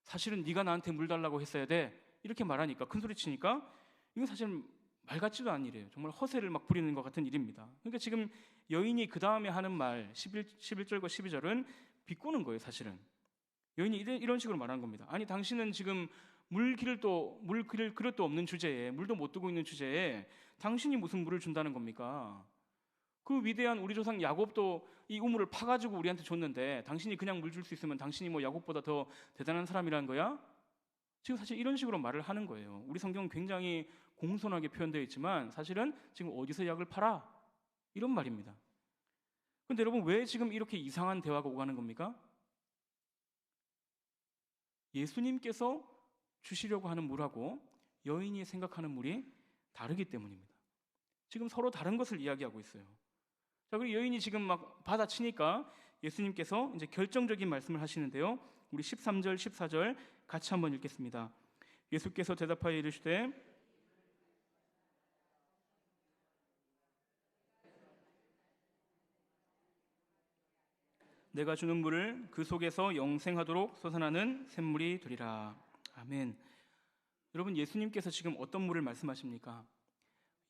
사실은 네가 나한테 물 달라고 했어야 돼 이렇게 말하니까, 큰 소리 치니까, 이건 사실 말 같지도 않은 일이에요. 정말 허세를 막 부리는 것 같은 일입니다. 그러니까 지금 여인이 그 다음에 하는 말 11절과 12절은 비꼬는 거예요. 사실은 여인이 이런 식으로 말하는 겁니다. 아니, 당신은 지금 물 기를 그릇도 없는 주제에, 물도 못 두고 있는 주제에 당신이 무슨 물을 준다는 겁니까? 그 위대한 우리 조상 야곱도 이 우물을 파가지고 우리한테 줬는데 당신이 그냥 물 줄 수 있으면 당신이 뭐 야곱보다 더 대단한 사람이라는 거야? 지금 사실 이런 식으로 말을 하는 거예요. 우리 성경은 굉장히 공손하게 표현되어 있지만 사실은 지금 어디서 약을 팔아? 이런 말입니다. 그런데 여러분, 왜 지금 이렇게 이상한 대화가 오가는 겁니까? 예수님께서 주시려고 하는 물하고 여인이 생각하는 물이 다르기 때문입니다. 지금 서로 다른 것을 이야기하고 있어요. 자, 그리고 여인이 지금 막 받아치니까 예수님께서 이제 결정적인 말씀을 하시는데요. 우리 13절, 14절 같이 한번 읽겠습니다. 예수께서 대답하여 이르시되 내가 주는 물을 그 속에서 영생하도록 솟아나는 샘물이 되리라. 아멘. 여러분, 예수님께서 지금 어떤 물을 말씀하십니까?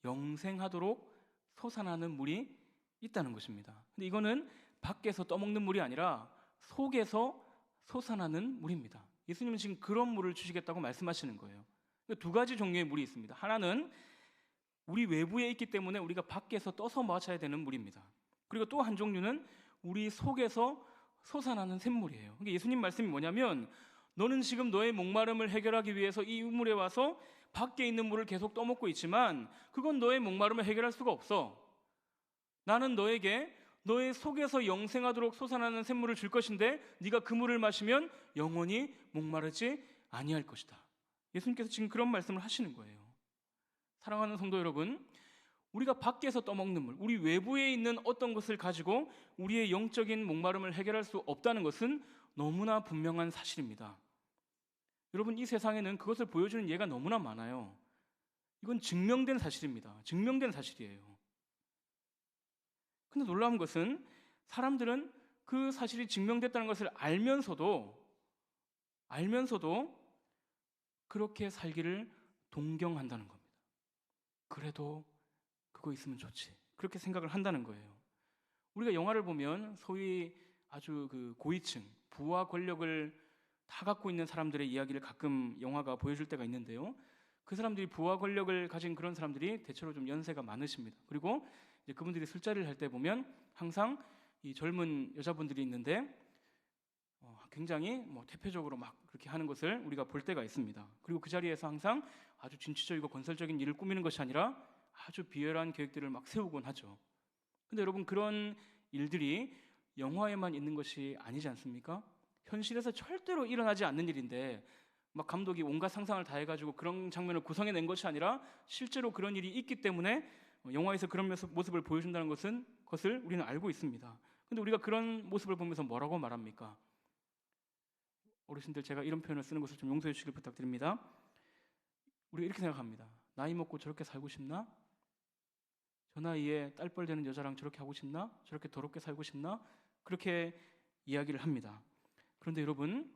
영생하도록 솟아나는 물이 있다는 것입니다. 근데 이거는 밖에서 떠먹는 물이 아니라 속에서 솟아나는 물입니다. 예수님은 지금 그런 물을 주시겠다고 말씀하시는 거예요. 두 가지 종류의 물이 있습니다. 하나는 우리 외부에 있기 때문에 우리가 밖에서 떠서 마셔야 되는 물입니다. 그리고 또 한 종류는 우리 속에서 솟아나는 샘물이에요. 그러니까 예수님 말씀이 뭐냐면, 너는 지금 너의 목마름을 해결하기 위해서 이 우물에 와서 밖에 있는 물을 계속 떠먹고 있지만 그건 너의 목마름을 해결할 수가 없어. 나는 너에게 너의 속에서 영생하도록 솟아나는 샘물을 줄 것인데 네가 그 물을 마시면 영원히 목마르지 아니할 것이다. 예수님께서 지금 그런 말씀을 하시는 거예요. 사랑하는 성도 여러분, 우리가 밖에서 떠먹는 물, 우리 외부에 있는 어떤 것을 가지고 우리의 영적인 목마름을 해결할 수 없다는 것은 너무나 분명한 사실입니다. 여러분, 이 세상에는 그것을 보여주는 예가 너무나 많아요. 이건 증명된 사실입니다. 증명된 사실이에요. 근데 놀라운 것은 사람들은 그 사실이 증명됐다는 것을 알면서도 그렇게 살기를 동경한다는 겁니다. 그래도 그거 있으면 좋지, 그렇게 생각을 한다는 거예요. 우리가 영화를 보면 소위 아주 그 고위층, 부와 권력을 다 갖고 있는 사람들의 이야기를 가끔 영화가 보여줄 때가 있는데요. 그 사람들이 부와 권력을 가진 그런 사람들이 대체로 좀 연세가 많으십니다. 그리고 이제 그분들이 술자리를 할 때 보면 항상 이 젊은 여자분들이 있는데 굉장히 대표적으로 막 그렇게 하는 것을 우리가 볼 때가 있습니다. 그리고 그 자리에서 항상 아주 진취적이고 건설적인 일을 꾸미는 것이 아니라 아주 비열한 계획들을 막 세우곤 하죠. 근데 여러분, 그런 일들이 영화에만 있는 것이 아니지 않습니까? 현실에서 절대로 일어나지 않는 일인데 막 감독이 온갖 상상을 다 해가지고 그런 장면을 구성해낸 것이 아니라 실제로 그런 일이 있기 때문에 영화에서 그런 모습을 보여준다는 것을 우리는 알고 있습니다. 근데 우리가 그런 모습을 보면서 뭐라고 말합니까? 어르신들, 제가 이런 표현을 쓰는 것을 좀 용서해 주시길 부탁드립니다. 우리가 이렇게 생각합니다. 나이 먹고 저렇게 살고 싶나? 저 나이에 딸뻘 되는 여자랑 저렇게 하고 싶나? 저렇게 더럽게 살고 싶나? 그렇게 이야기를 합니다. 그런데 여러분,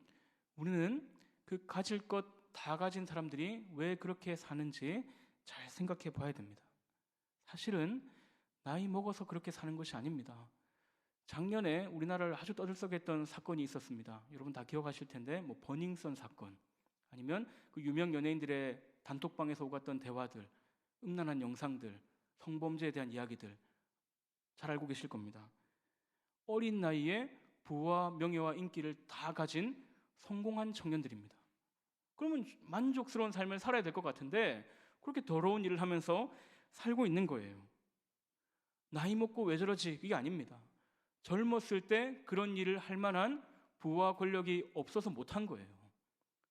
우리는 그 가질 것 다 가진 사람들이 왜 그렇게 사는지 잘 생각해 봐야 됩니다. 사실은 나이 먹어서 그렇게 사는 것이 아닙니다. 작년에 우리나라를 아주 떠들썩했던 사건이 있었습니다. 여러분 다 기억하실 텐데, 버닝썬 사건, 아니면 그 유명 연예인들의 단톡방에서 오갔던 대화들, 음란한 영상들, 성범죄에 대한 이야기들 잘 알고 계실 겁니다. 어린 나이에 부와 명예와 인기를 다 가진 성공한 청년들입니다. 그러면 만족스러운 삶을 살아야 될 것 같은데 그렇게 더러운 일을 하면서 살고 있는 거예요. 나이 먹고 왜 저러지? 이게 아닙니다. 젊었을 때 그런 일을 할 만한 부와 권력이 없어서 못한 거예요.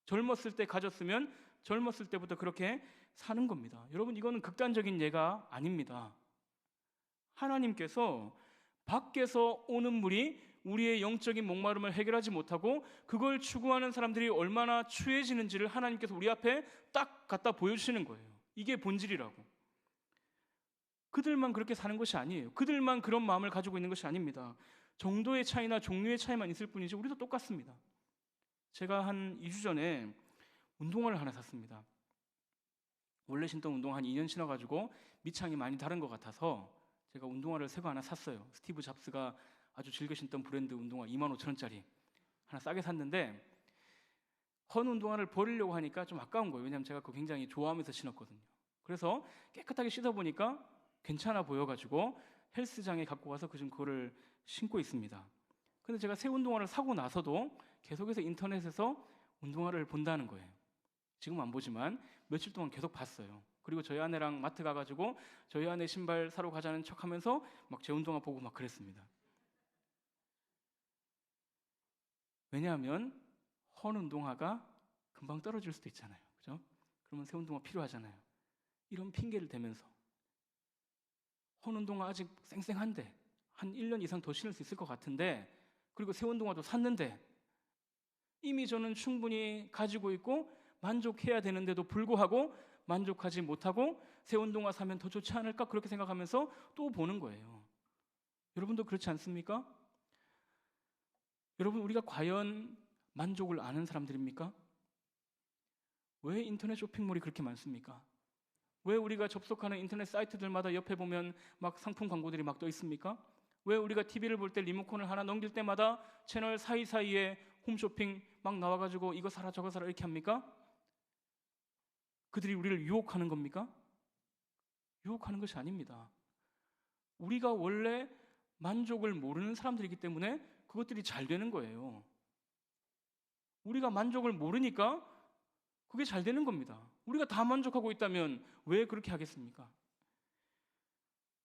젊었을 때 가졌으면 젊었을 때부터 그렇게 사는 겁니다. 여러분, 이거는 극단적인 예가 아닙니다. 하나님께서 밖에서 오는 물이 우리의 영적인 목마름을 해결하지 못하고 그걸 추구하는 사람들이 얼마나 추해지는지를 하나님께서 우리 앞에 딱 갖다 보여주시는 거예요. 이게 본질이라고. 그들만 그렇게 사는 것이 아니에요. 그들만 그런 마음을 가지고 있는 것이 아닙니다. 정도의 차이나 종류의 차이만 있을 뿐이지 우리도 똑같습니다. 제가 한 2주 전에 운동화를 하나 샀습니다. 원래 신던 운동화 한 2년 신어가지고 밑창이 많이 다른 것 같아서 제가 운동화를 새 거 하나 샀어요. 스티브 잡스가 아주 즐겨 신던 브랜드 운동화 25,000원짜리 하나 싸게 샀는데, 헌 운동화를 버리려고 하니까 좀 아까운 거예요. 왜냐하면 제가 그거 굉장히 좋아하면서 신었거든요. 그래서 깨끗하게 씻어보니까 괜찮아 보여가지고 헬스장에 갖고 가서 그거를 신고 있습니다. 근데 제가 새 운동화를 사고 나서도 계속해서 인터넷에서 운동화를 본다는 거예요. 지금 안 보지만 며칠 동안 계속 봤어요. 그리고 저희 아내랑 마트 가가지고 저희 아내 신발 사러 가자는 척하면서 막 제 운동화 보고 막 그랬습니다. 왜냐하면 헌 운동화가 금방 떨어질 수도 있잖아요. 그죠? 그러면 새 운동화 필요하잖아요. 이런 핑계를 대면서 헌 운동화 아직 쌩쌩한데 한 1년 이상 더 신을 수 있을 것 같은데, 그리고 새 운동화도 샀는데 이미 저는 충분히 가지고 있고 만족해야 되는데도 불구하고 만족하지 못하고 새 운동화 사면 더 좋지 않을까 그렇게 생각하면서 또 보는 거예요. 여러분도 그렇지 않습니까? 여러분, 우리가 과연 만족을 아는 사람들입니까? 왜 인터넷 쇼핑몰이 그렇게 많습니까? 왜 우리가 접속하는 인터넷 사이트들마다 옆에 보면 막 상품 광고들이 막 떠 있습니까? 왜 우리가 TV를 볼 때 리모컨을 하나 넘길 때마다 채널 사이사이에 홈쇼핑 막 나와가지고 이거 사라 저거 사라 이렇게 합니까? 그들이 우리를 유혹하는 겁니까? 유혹하는 것이 아닙니다. 우리가 원래 만족을 모르는 사람들이기 때문에 그것들이 잘 되는 거예요. 우리가 만족을 모르니까 그게 잘 되는 겁니다. 우리가 다 만족하고 있다면 왜 그렇게 하겠습니까?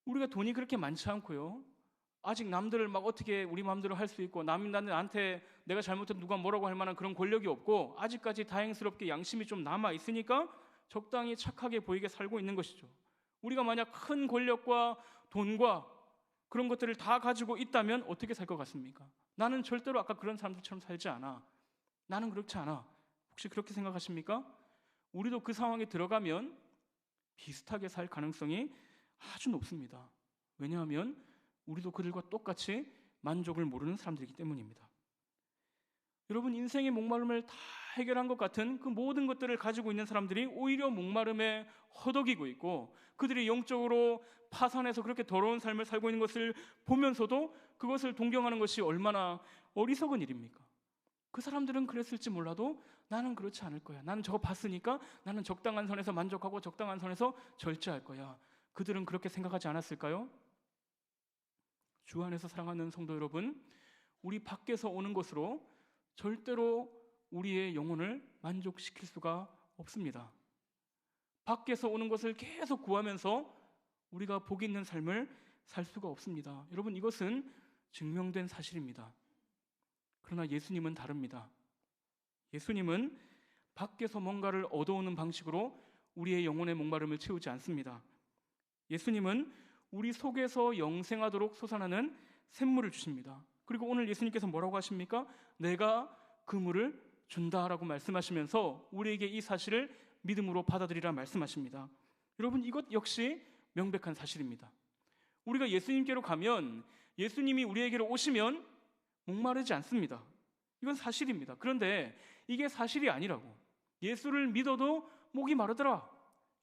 우리가 돈이 그렇게 많지 않고요. 아직 남들을 막 어떻게 우리 마음대로 할 수 있고 나한테 내가 잘못해도 누가 뭐라고 할 만한 그런 권력이 없고 아직까지 다행스럽게 양심이 좀 남아 있으니까 적당히 착하게 보이게 살고 있는 것이죠. 우리가 만약 큰 권력과 돈과 그런 것들을 다 가지고 있다면 어떻게 살 것 같습니까? 나는 절대로 아까 그런 사람들처럼 살지 않아. 나는 그렇지 않아. 혹시 그렇게 생각하십니까? 우리도 그 상황에 들어가면 비슷하게 살 가능성이 아주 높습니다. 왜냐하면 우리도 그들과 똑같이 만족을 모르는 사람들이기 때문입니다. 여러분, 인생의 목마름을 다 해결한 것 같은 그 모든 것들을 가지고 있는 사람들이 오히려 목마름에 허덕이고 있고 그들이 영적으로 파산해서 그렇게 더러운 삶을 살고 있는 것을 보면서도 그것을 동경하는 것이 얼마나 어리석은 일입니까? 그 사람들은 그랬을지 몰라도 나는 그렇지 않을 거야. 나는 저거 봤으니까 나는 적당한 선에서 만족하고 적당한 선에서 절제할 거야. 그들은 그렇게 생각하지 않았을까요? 주 안에서 사랑하는 성도 여러분, 우리 밖에서 오는 것으로 절대로 우리의 영혼을 만족시킬 수가 없습니다. 밖에서 오는 것을 계속 구하면서 우리가 복 있는 삶을 살 수가 없습니다. 여러분, 이것은 증명된 사실입니다. 그러나 예수님은 다릅니다. 예수님은 밖에서 뭔가를 얻어오는 방식으로 우리의 영혼의 목마름을 채우지 않습니다. 예수님은 우리 속에서 영생하도록 솟아나는 샘물을 주십니다. 그리고 오늘 예수님께서 뭐라고 하십니까? 내가 그 물을 준다라고 말씀하시면서 우리에게 이 사실을 믿음으로 받아들이라 말씀하십니다. 여러분, 이것 역시 명백한 사실입니다. 우리가 예수님께로 가면, 예수님이 우리에게로 오시면 목마르지 않습니다. 이건 사실입니다. 그런데 이게 사실이 아니라고. 예수를 믿어도 목이 마르더라.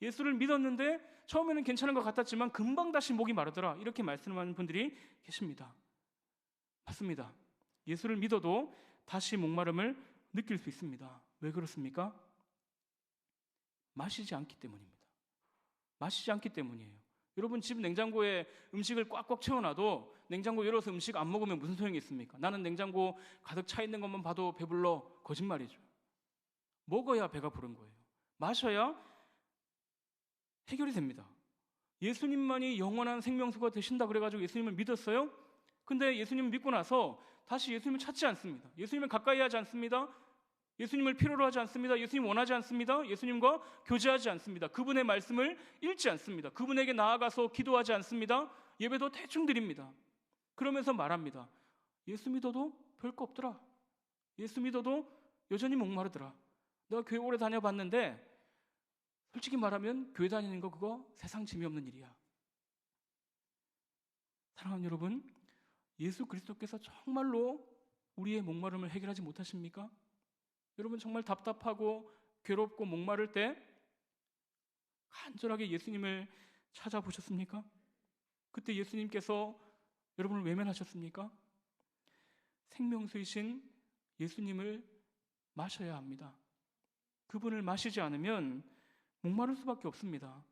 예수를 믿었는데 처음에는 괜찮은 것 같았지만 금방 다시 목이 마르더라. 이렇게 말씀하는 분들이 계십니다. 맞습니다. 예수를 믿어도 다시 목마름을 느낄 수 있습니다. 왜 그렇습니까? 마시지 않기 때문입니다. 마시지 않기 때문이에요. 여러분, 집 냉장고에 음식을 꽉꽉 채워놔도 냉장고 열어서 음식 안 먹으면 무슨 소용이 있습니까? 나는 냉장고 가득 차 있는 것만 봐도 배불러. 거짓말이죠. 먹어야 배가 부른 거예요. 마셔야 해결이 됩니다. 예수님만이 영원한 생명수가 되신다 그래가지고 예수님을 믿었어요? 근데 예수님을 믿고 나서 다시 예수님을 찾지 않습니다. 예수님을 가까이 하지 않습니다. 예수님을 필요로 하지 않습니다. 예수님 원하지 않습니다. 예수님과 교제하지 않습니다. 그분의 말씀을 읽지 않습니다. 그분에게 나아가서 기도하지 않습니다. 예배도 대충 드립니다. 그러면서 말합니다. 예수 믿어도 별거 없더라. 예수 믿어도 여전히 목마르더라. 내가 교회 오래 다녀봤는데 솔직히 말하면 교회 다니는 거 그거 세상 재미없는 일이야. 사랑하는 여러분, 예수 그리스도께서 정말로 우리의 목마름을 해결하지 못하십니까? 여러분 정말 답답하고 괴롭고 목마를 때 간절하게 예수님을 찾아보셨습니까? 그때 예수님께서 여러분을 외면하셨습니까? 생명수이신 예수님을 마셔야 합니다. 그분을 마시지 않으면 목마를 수밖에 없습니다.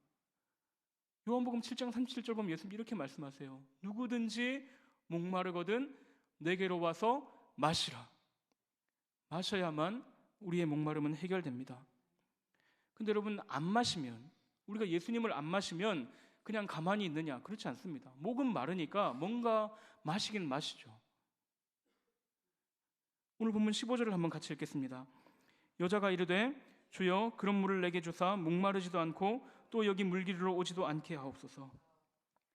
요한복음 7장 37절 보면 예수님 이렇게 말씀하세요. 누구든지 목마르거든 내게로 와서 마시라. 마셔야만 우리의 목마름은 해결됩니다. 근데 여러분 안 마시면, 우리가 예수님을 안 마시면 그냥 가만히 있느냐? 그렇지 않습니다. 목은 마르니까 뭔가 마시긴 마시죠. 오늘 본문 15절을 한번 같이 읽겠습니다. 여자가 이르되 주여 그런 물을 내게 주사 목마르지도 않고 또 여기 물기르러 오지도 않게 하옵소서.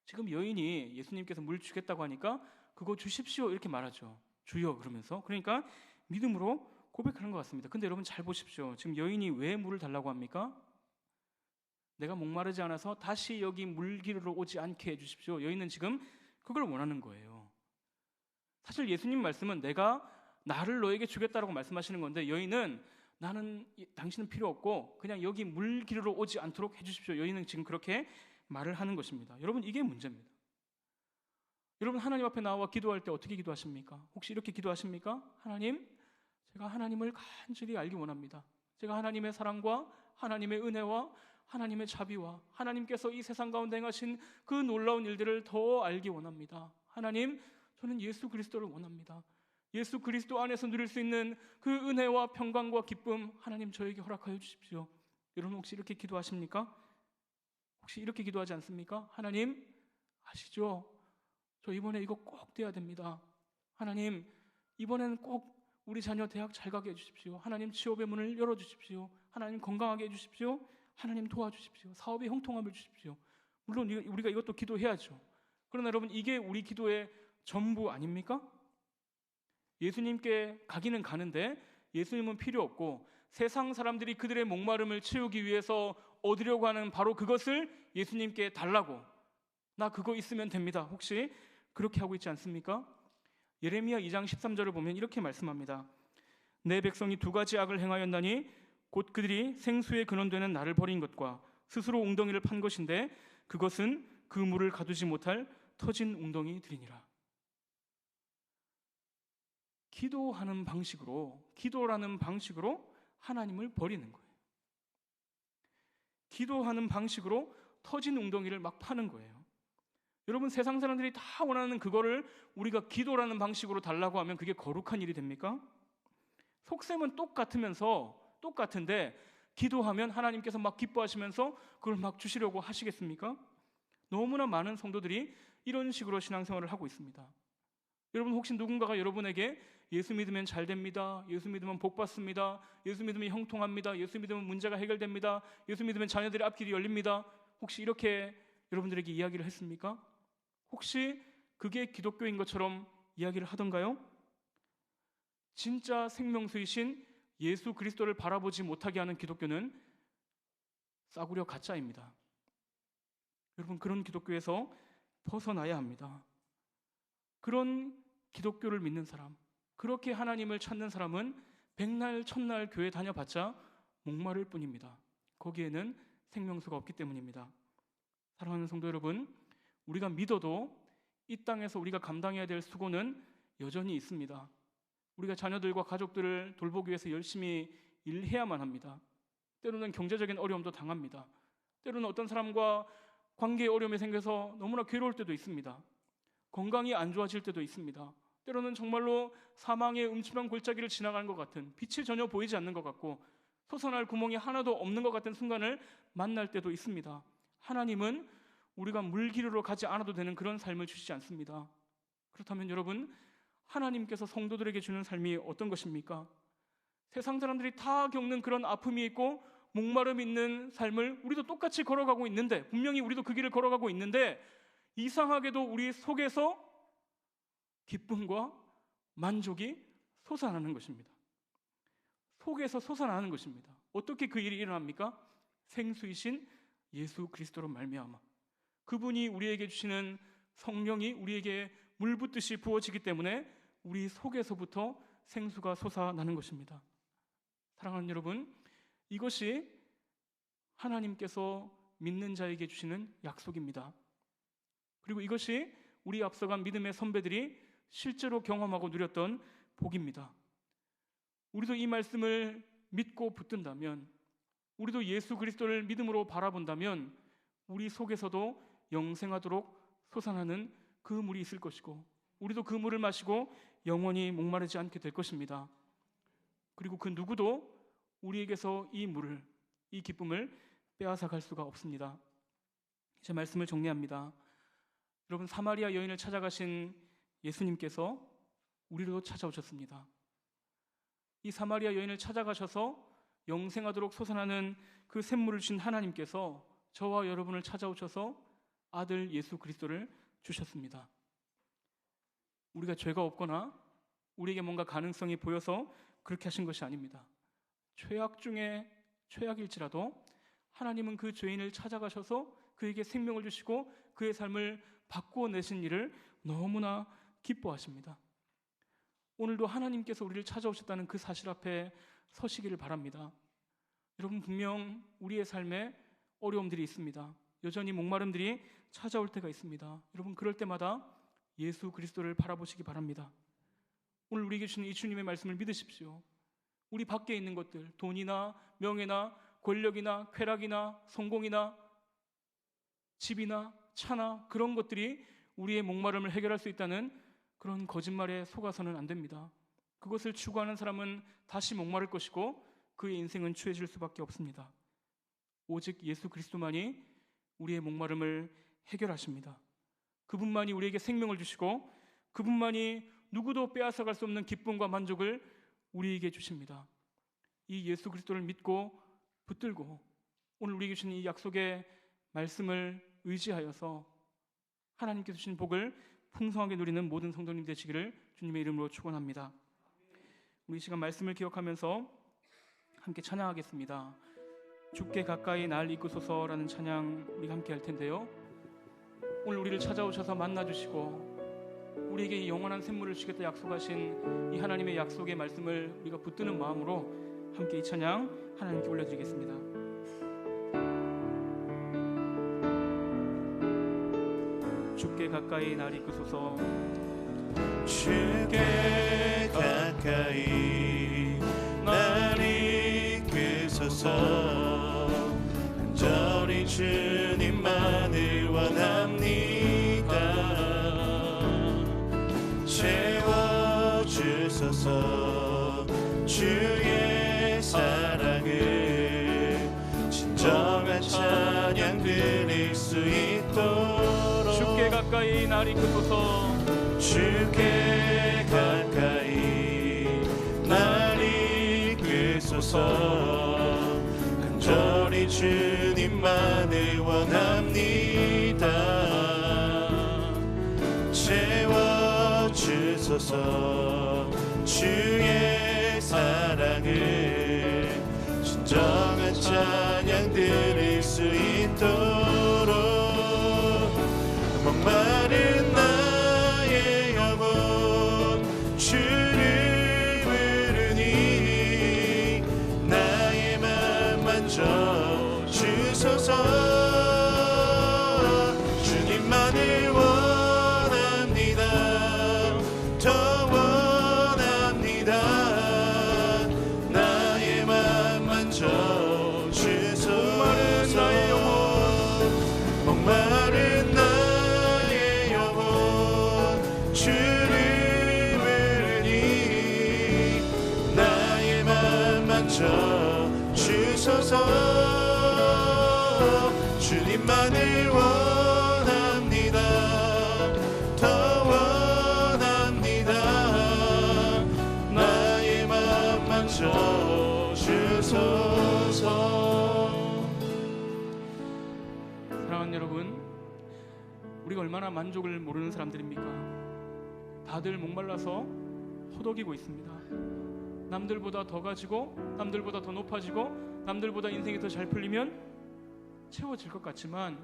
지금 여인이 예수님께서 물 주겠다고 하니까 그거 주십시오 이렇게 말하죠. 주여 그러면서. 그러니까 믿음으로 고백하는 것 같습니다. 근데 여러분 잘 보십시오. 지금 여인이 왜 물을 달라고 합니까? 내가 목마르지 않아서 다시 여기 물기르러 오지 않게 해주십시오. 여인은 지금 그걸 원하는 거예요. 사실 예수님 말씀은 내가 나를 너에게 주겠다라고 말씀하시는 건데 여인은 나는 당신은 필요 없고 그냥 여기 물기르러 오지 않도록 해주십시오. 여인은 지금 그렇게 말을 하는 것입니다. 여러분 이게 문제입니다. 여러분 하나님 앞에 나와 기도할 때 어떻게 기도하십니까? 혹시 이렇게 기도하십니까? 하나님, 제가 하나님을 간절히 알기 원합니다. 제가 하나님의 사랑과 하나님의 은혜와 하나님의 자비와 하나님께서 이 세상 가운데 행하신 그 놀라운 일들을 더 알기 원합니다. 하나님, 저는 예수 그리스도를 원합니다. 예수 그리스도 안에서 누릴 수 있는 그 은혜와 평강과 기쁨 하나님 저에게 허락하여 주십시오. 여러분 혹시 이렇게 기도하십니까? 혹시 이렇게 기도하지 않습니까? 하나님 아시죠? 저 이번에 이거 꼭 돼야 됩니다. 하나님 이번에는 꼭 우리 자녀 대학 잘 가게 해주십시오. 하나님 취업의 문을 열어주십시오. 하나님 건강하게 해주십시오. 하나님 도와주십시오. 사업에 형통함을 주십시오. 물론 우리가 이것도 기도해야죠. 그러나 여러분 이게 우리 기도의 전부 아닙니까? 예수님께 가기는 가는데 예수님은 필요 없고 세상 사람들이 그들의 목마름을 채우기 위해서 얻으려고 하는 바로 그것을 예수님께 달라고, 나 그거 있으면 됩니다. 혹시 그렇게 하고 있지 않습니까? 예레미야 2장 13절을 보면 이렇게 말씀합니다. 내 백성이 두 가지 악을 행하였나니 곧 그들이 생수의 근원되는 나를 버린 것과 스스로 웅덩이를 판 것인데 그것은 그 물을 가두지 못할 터진 웅덩이들이니라. 기도라는 방식으로 하나님을 버리는 거예요. 기도하는 방식으로 터진 웅덩이를 막 파는 거예요. 여러분 세상 사람들이 다 원하는 그거를 우리가 기도라는 방식으로 달라고 하면 그게 거룩한 일이 됩니까? 속셈은 똑같은데 기도하면 하나님께서 막 기뻐하시면서 그걸 막 주시려고 하시겠습니까? 너무나 많은 성도들이 이런 식으로 신앙생활을 하고 있습니다. 여러분 혹시 누군가가 여러분에게 예수 믿으면 잘 됩니다. 예수 믿으면 복 받습니다. 예수 믿으면 형통합니다. 예수 믿으면 문제가 해결됩니다. 예수 믿으면 자녀들의 앞길이 열립니다. 혹시 이렇게 여러분들에게 이야기를 했습니까? 혹시 그게 기독교인 것처럼 이야기를 하던가요? 진짜 생명수이신 예수 그리스도를 바라보지 못하게 하는 기독교는 싸구려 가짜입니다. 여러분 그런 기독교에서 벗어나야 합니다. 그런 기독교를 믿는 사람, 그렇게 하나님을 찾는 사람은 백날 천날 교회 다녀봤자 목마를 뿐입니다. 거기에는 생명수가 없기 때문입니다. 사랑하는 성도 여러분, 우리가 믿어도 이 땅에서 우리가 감당해야 될 수고는 여전히 있습니다. 우리가 자녀들과 가족들을 돌보기 위해서 열심히 일해야만 합니다. 때로는 경제적인 어려움도 당합니다. 때로는 어떤 사람과 관계에 어려움이 생겨서 너무나 괴로울 때도 있습니다. 건강이 안 좋아질 때도 있습니다. 때로는 정말로 사망의 음침한 골짜기를 지나가는 것 같은, 빛이 전혀 보이지 않는 것 같고 솟아날 구멍이 하나도 없는 것 같은 순간을 만날 때도 있습니다. 하나님은 우리가 물기르러 가지 않아도 되는 그런 삶을 주시지 않습니다. 그렇다면 여러분, 하나님께서 성도들에게 주는 삶이 어떤 것입니까? 세상 사람들이 다 겪는 그런 아픔이 있고 목마름이 있는 삶을 우리도 똑같이 걸어가고 있는데, 분명히 우리도 그 길을 걸어가고 있는데, 이상하게도 우리 속에서 기쁨과 만족이 솟아나는 것입니다. 속에서 솟아나는 것입니다. 어떻게 그 일이 일어납니까? 생수이신 예수 그리스도로 말미암아 그분이 우리에게 주시는 성령이 우리에게 물 붓듯이 부어지기 때문에 우리 속에서부터 생수가 솟아나는 것입니다. 사랑하는 여러분, 이것이 하나님께서 믿는 자에게 주시는 약속입니다. 그리고 이것이 우리 앞서간 믿음의 선배들이 실제로 경험하고 누렸던 복입니다. 우리도 이 말씀을 믿고 붙든다면, 우리도 예수 그리스도를 믿음으로 바라본다면 우리 속에서도 영생하도록 솟아나는 그 물이 있을 것이고, 우리도 그 물을 마시고 영원히 목마르지 않게 될 것입니다. 그리고 그 누구도 우리에게서 이 물을, 이 기쁨을 빼앗아 갈 수가 없습니다. 제 말씀을 정리합니다. 여러분, 사마리아 여인을 찾아가신 예수님께서 우리로 찾아오셨습니다. 이 사마리아 여인을 찾아가셔서 영생하도록 솟아나는 그 샘물을 주신 하나님께서 저와 여러분을 찾아오셔서 아들 예수 그리스도를 주셨습니다. 우리가 죄가 없거나 우리에게 뭔가 가능성이 보여서 그렇게 하신 것이 아닙니다. 죄악 중에 최악일지라도 하나님은 그 죄인을 찾아가셔서 그에게 생명을 주시고 그의 삶을 바꾸어 내신 일을 너무나 기뻐하십니다. 오늘도 하나님께서 우리를 찾아오셨다는 그 사실 앞에 서시기를 바랍니다. 여러분, 분명 우리의 삶에 어려움들이 있습니다. 여전히 목마름들이 찾아올 때가 있습니다. 여러분, 그럴 때마다 예수 그리스도를 바라보시기 바랍니다. 오늘 우리에게 주신 이 주님의 말씀을 믿으십시오. 우리 밖에 있는 것들, 돈이나 명예나 권력이나 쾌락이나 성공이나 집이나 차나 그런 것들이 우리의 목마름을 해결할 수 있다는 그런 거짓말에 속아서는 안 됩니다. 그것을 추구하는 사람은 다시 목마를 것이고 그의 인생은 추해질 수밖에 없습니다. 오직 예수 그리스도만이 우리의 목마름을 해결하십니다. 그분만이 우리에게 생명을 주시고 그분만이 누구도 빼앗아갈 수 없는 기쁨과 만족을 우리에게 주십니다. 이 예수 그리스도를 믿고 붙들고 오늘 우리에게 주신 이 약속의 말씀을 의지하여서 하나님께서 주신 복을 풍성하게 누리는 모든 성도님 되시기를 주님의 이름으로 축원합니다. 우리 시간 말씀을 기억하면서 함께 찬양하겠습니다. 주께 가까이 날 이끄소서라는 찬양 우리가 함께 할 텐데요, 오늘 우리를 찾아오셔서 만나주시고 우리에게 이 영원한 샘물을 주겠다 약속하신 이 하나님의 약속의 말씀을 우리가 붙드는 마음으로 함께 이 찬양 하나님께 올려드리겠습니다. 주께 가까이 날 이끄소서. 주께 가까이 날 이끄소서. 간절히 주님만을 원합니다. 채워주소서. 주의 사랑을 진정한 찬양 드릴 수 있도록. 주께 가까이 날 이끄소서. 주께 가까이 날 이끄소서. 간절히 주님만을 원합니다. 채워주소서. 주의 사랑을 진정한 찬양 드릴 수 있도록. 목마른 나의 영혼 주를 부르니 나의 맘 만져 주소서. 주님만을 원합니다. 더 원합니다. 나의 맘 만져 주소서. 목마른 나의 영혼, 목마른 나의 영혼 주를 부르니 나의 맘 만져 주소서. 주님만을 원합니다. 더 주소서. 사랑하는 여러분, 우리가 얼마나 만족을 모르는 사람들입니까? 다들 목말라서 허덕이고 있습니다. 남들보다 더 가지고, 남들보다 더 높아지고, 남들보다 인생이 더 잘 풀리면 채워질 것 같지만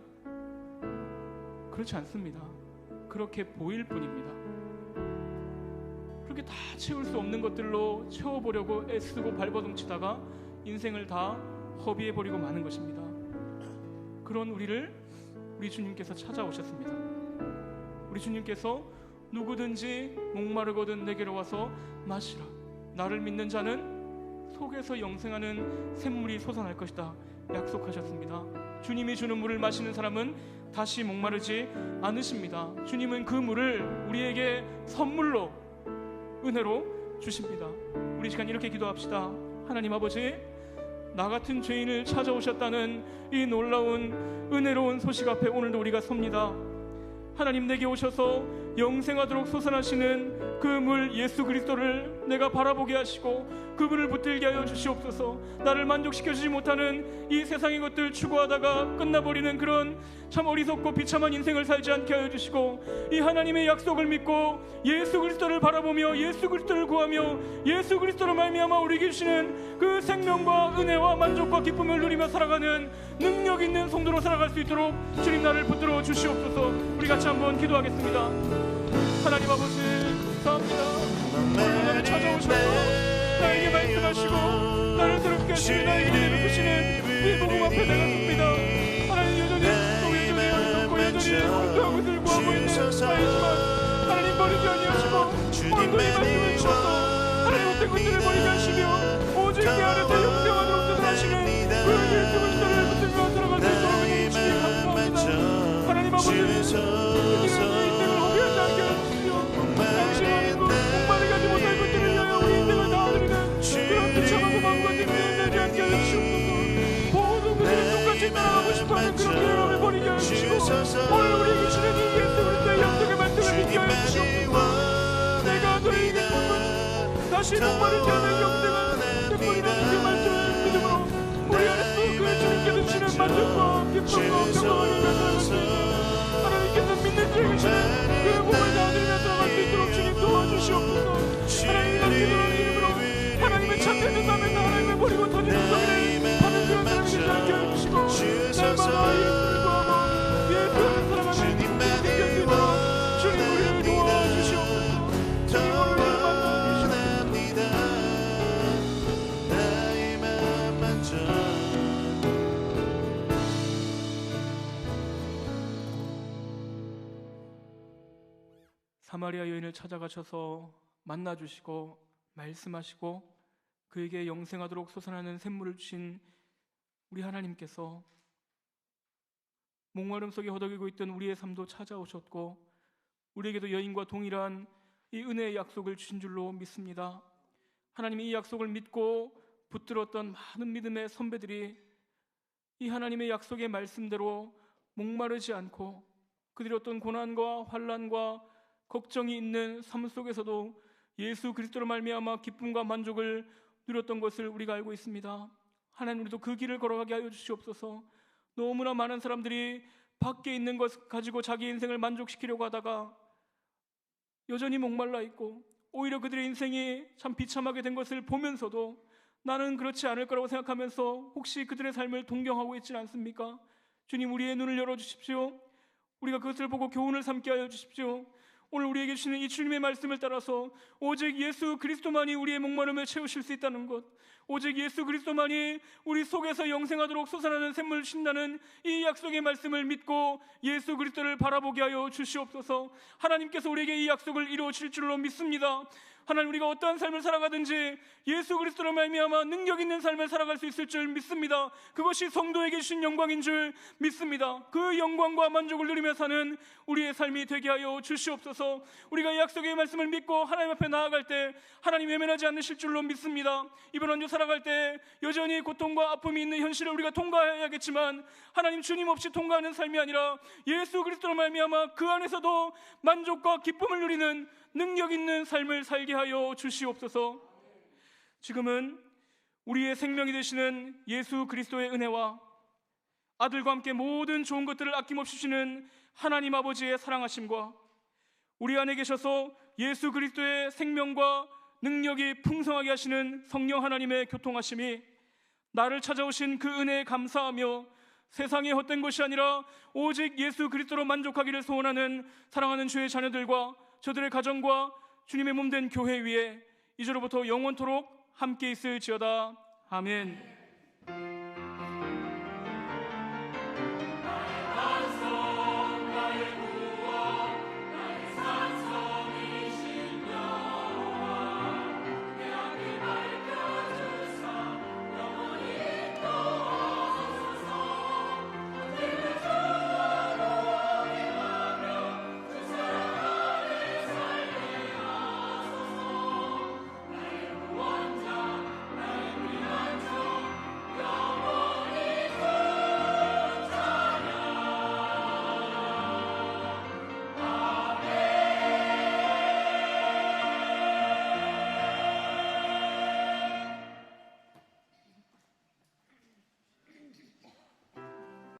그렇지 않습니다. 그렇게 보일 뿐입니다. 그렇게 다 채울 수 없는 것들로 채워보려고 애쓰고 발버둥치다가 인생을 다 허비해버리고 마는 것입니다. 그런 우리를 우리 주님께서 찾아오셨습니다. 우리 주님께서 누구든지 목마르거든 내게로 와서 마시라. 나를 믿는 자는 속에서 영생하는 샘물이 솟아날 것이다 약속하셨습니다. 주님이 주는 물을 마시는 사람은 다시 목마르지 않으십니다. 주님은 그 물을 우리에게 선물로, 은혜로 주십니다. 우리 시간 이렇게 기도합시다. 하나님 아버지, 나 같은 죄인을 찾아오셨다는 이 놀라운 은혜로운 소식 앞에 오늘도 우리가 섭니다. 하나님, 내게 오셔서 영생하도록 솟아나시는 그 물 예수 그리스도를 내가 바라보게 하시고 그분을 붙들게 하여 주시옵소서. 나를 만족시켜주지 못하는 이 세상의 것들 추구하다가 끝나버리는 그런 참 어리석고 비참한 인생을 살지 않게 하여 주시고, 이 하나님의 약속을 믿고 예수 그리스도를 바라보며 예수 그리스도를 구하며 예수 그리스도로 말미암아 우리에게 주시는 그 생명과 은혜와 만족과 기쁨을 누리며 살아가는 능력 있는 성도로 살아갈 수 있도록 주님 나를 붙들어 주시옵소서. 우리 같이 한번 기도하겠습니다. 하나님 아버지, 감사합니다. 오늘 나를 찾아오셔서 나에게 말씀하시고 나를 새롭게 하시는, 나에게 내려주시는 이 복음 앞에 내가 섭니다. 하나님, 여전히 어리석고 여전히 공부하고 들고 하고 있는 나이지만 하나님 버리지 아니하시고 오늘도 이 말씀을 주셔서 하나님 어떤 것들을 버리게 하시며 오직 내 안에서 영생하도록 쫓아가시는 그 예수 그리스도를 붙들며 들어갈 수 있도록 주님 감사합니다. 하나님 아버지, 주님은 이 인생을 허비하지 않게 하십시오. 당신은 목마르게 하지 못할 것들을 위하여 우리 인생을 나아드리는 그런 비참하고 마음같은 인생을 되지 않게 하시옵소서. 모든 것들을 똑같이 따라가고 싶어하는 그런 계획을 버리게 하시고 오늘 우리에게 주시는 이 예수 그리스도의 약속의 말씀을 믿게 하여 주시옵소서. 내가 너의 믿음은 다시 목마르지 않은 영생을 되버리는 그 말씀을 믿음으로 우리 안에서 그 주님께서 주시는 만족과 기쁨과 평강을 누려서 하나님께서 믿는 자에게 주시는 그 복을 나아드리며 들어갈 수 있도록 주님 도와주시옵소서. 하나님, 이런 기도를 이름으로 하나님의 참되는 삶에서 하나님을 버리고 터지는 삶을 하는 그런 사람이 되지 않게 해주시고 날마다 예수를 구하고 예수를 사랑하는 주님의 생길 수 있도록 주님 우리를 도와주시옵소서. 주님 우리를 만나주시옵소서. 나의 맘 만져. 사마리아 여인을 찾아가셔서 만나주시고 말씀하시고 그에게 영생하도록 솟아나는 샘물을 주신 우리 하나님께서 목마름 속에 허덕이고 있던 우리의 삶도 찾아오셨고 우리에게도 여인과 동일한 이 은혜의 약속을 주신 줄로 믿습니다. 하나님이 이 약속을 믿고 붙들었던 많은 믿음의 선배들이 이 하나님의 약속의 말씀대로 목마르지 않고 그들의 어떤 고난과 환난과 걱정이 있는 삶 속에서도 예수 그리스도로 말미암아 기쁨과 만족을 누렸던 것을 우리가 알고 있습니다. 하나님, 우리도 그 길을 걸어가게 하여 주시옵소서. 너무나 많은 사람들이 밖에 있는 것 가지고 자기 인생을 만족시키려고 하다가 여전히 목말라 있고 오히려 그들의 인생이 참 비참하게 된 것을 보면서도 나는 그렇지 않을 거라고 생각하면서 혹시 그들의 삶을 동경하고 있지는 않습니까? 주님, 우리의 눈을 열어주십시오. 우리가 그것을 보고 교훈을 삼게 하여 주십시오. 오늘 우리에게 주시는 이 주님의 말씀을 따라서 오직 예수 그리스도만이 우리의 목마름을 채우실 수 있다는 것, 오직 예수 그리스도만이 우리 속에서 영생하도록 솟아나는 샘물을 주신다는 이 약속의 말씀을 믿고 예수 그리스도를 바라보게 하여 주시옵소서. 하나님께서 우리에게 이 약속을 이루어 주실 줄로 믿습니다. 하나님, 우리가 어떠한 삶을 살아가든지 예수 그리스도로 말미암아 능력 있는 삶을 살아갈 수 있을 줄 믿습니다. 그것이 성도에게 주신 영광인 줄 믿습니다. 그 영광과 만족을 누리며 사는 우리의 삶이 되게 하여 주시옵소서. 우리가 이 약속의 말씀을 믿고 하나님 앞에 나아갈 때 하나님 외면하지 않으실 줄로 믿습니다. 이번 한 주 살아갈 때 여전히 고통과 아픔이 있는 현실을 우리가 통과해야겠지만 하나님, 주님 없이 통과하는 삶이 아니라 예수 그리스도로 말미암아 그 안에서도 만족과 기쁨을 누리는 능력 있는 삶을 살게 하여 주시옵소서. 지금은 우리의 생명이 되시는 예수 그리스도의 은혜와 아들과 함께 모든 좋은 것들을 아낌없이 주시는 하나님 아버지의 사랑하심과 우리 안에 계셔서 예수 그리스도의 생명과 능력이 풍성하게 하시는 성령 하나님의 교통하심이 나를 찾아오신 그 은혜에 감사하며 세상에 헛된 것이 아니라 오직 예수 그리스도로 만족하기를 소원하는 사랑하는 주의 자녀들과 저들의 가정과 주님의 몸된 교회 위에 이제로부터 영원토록 함께 있을지어다. 아멘.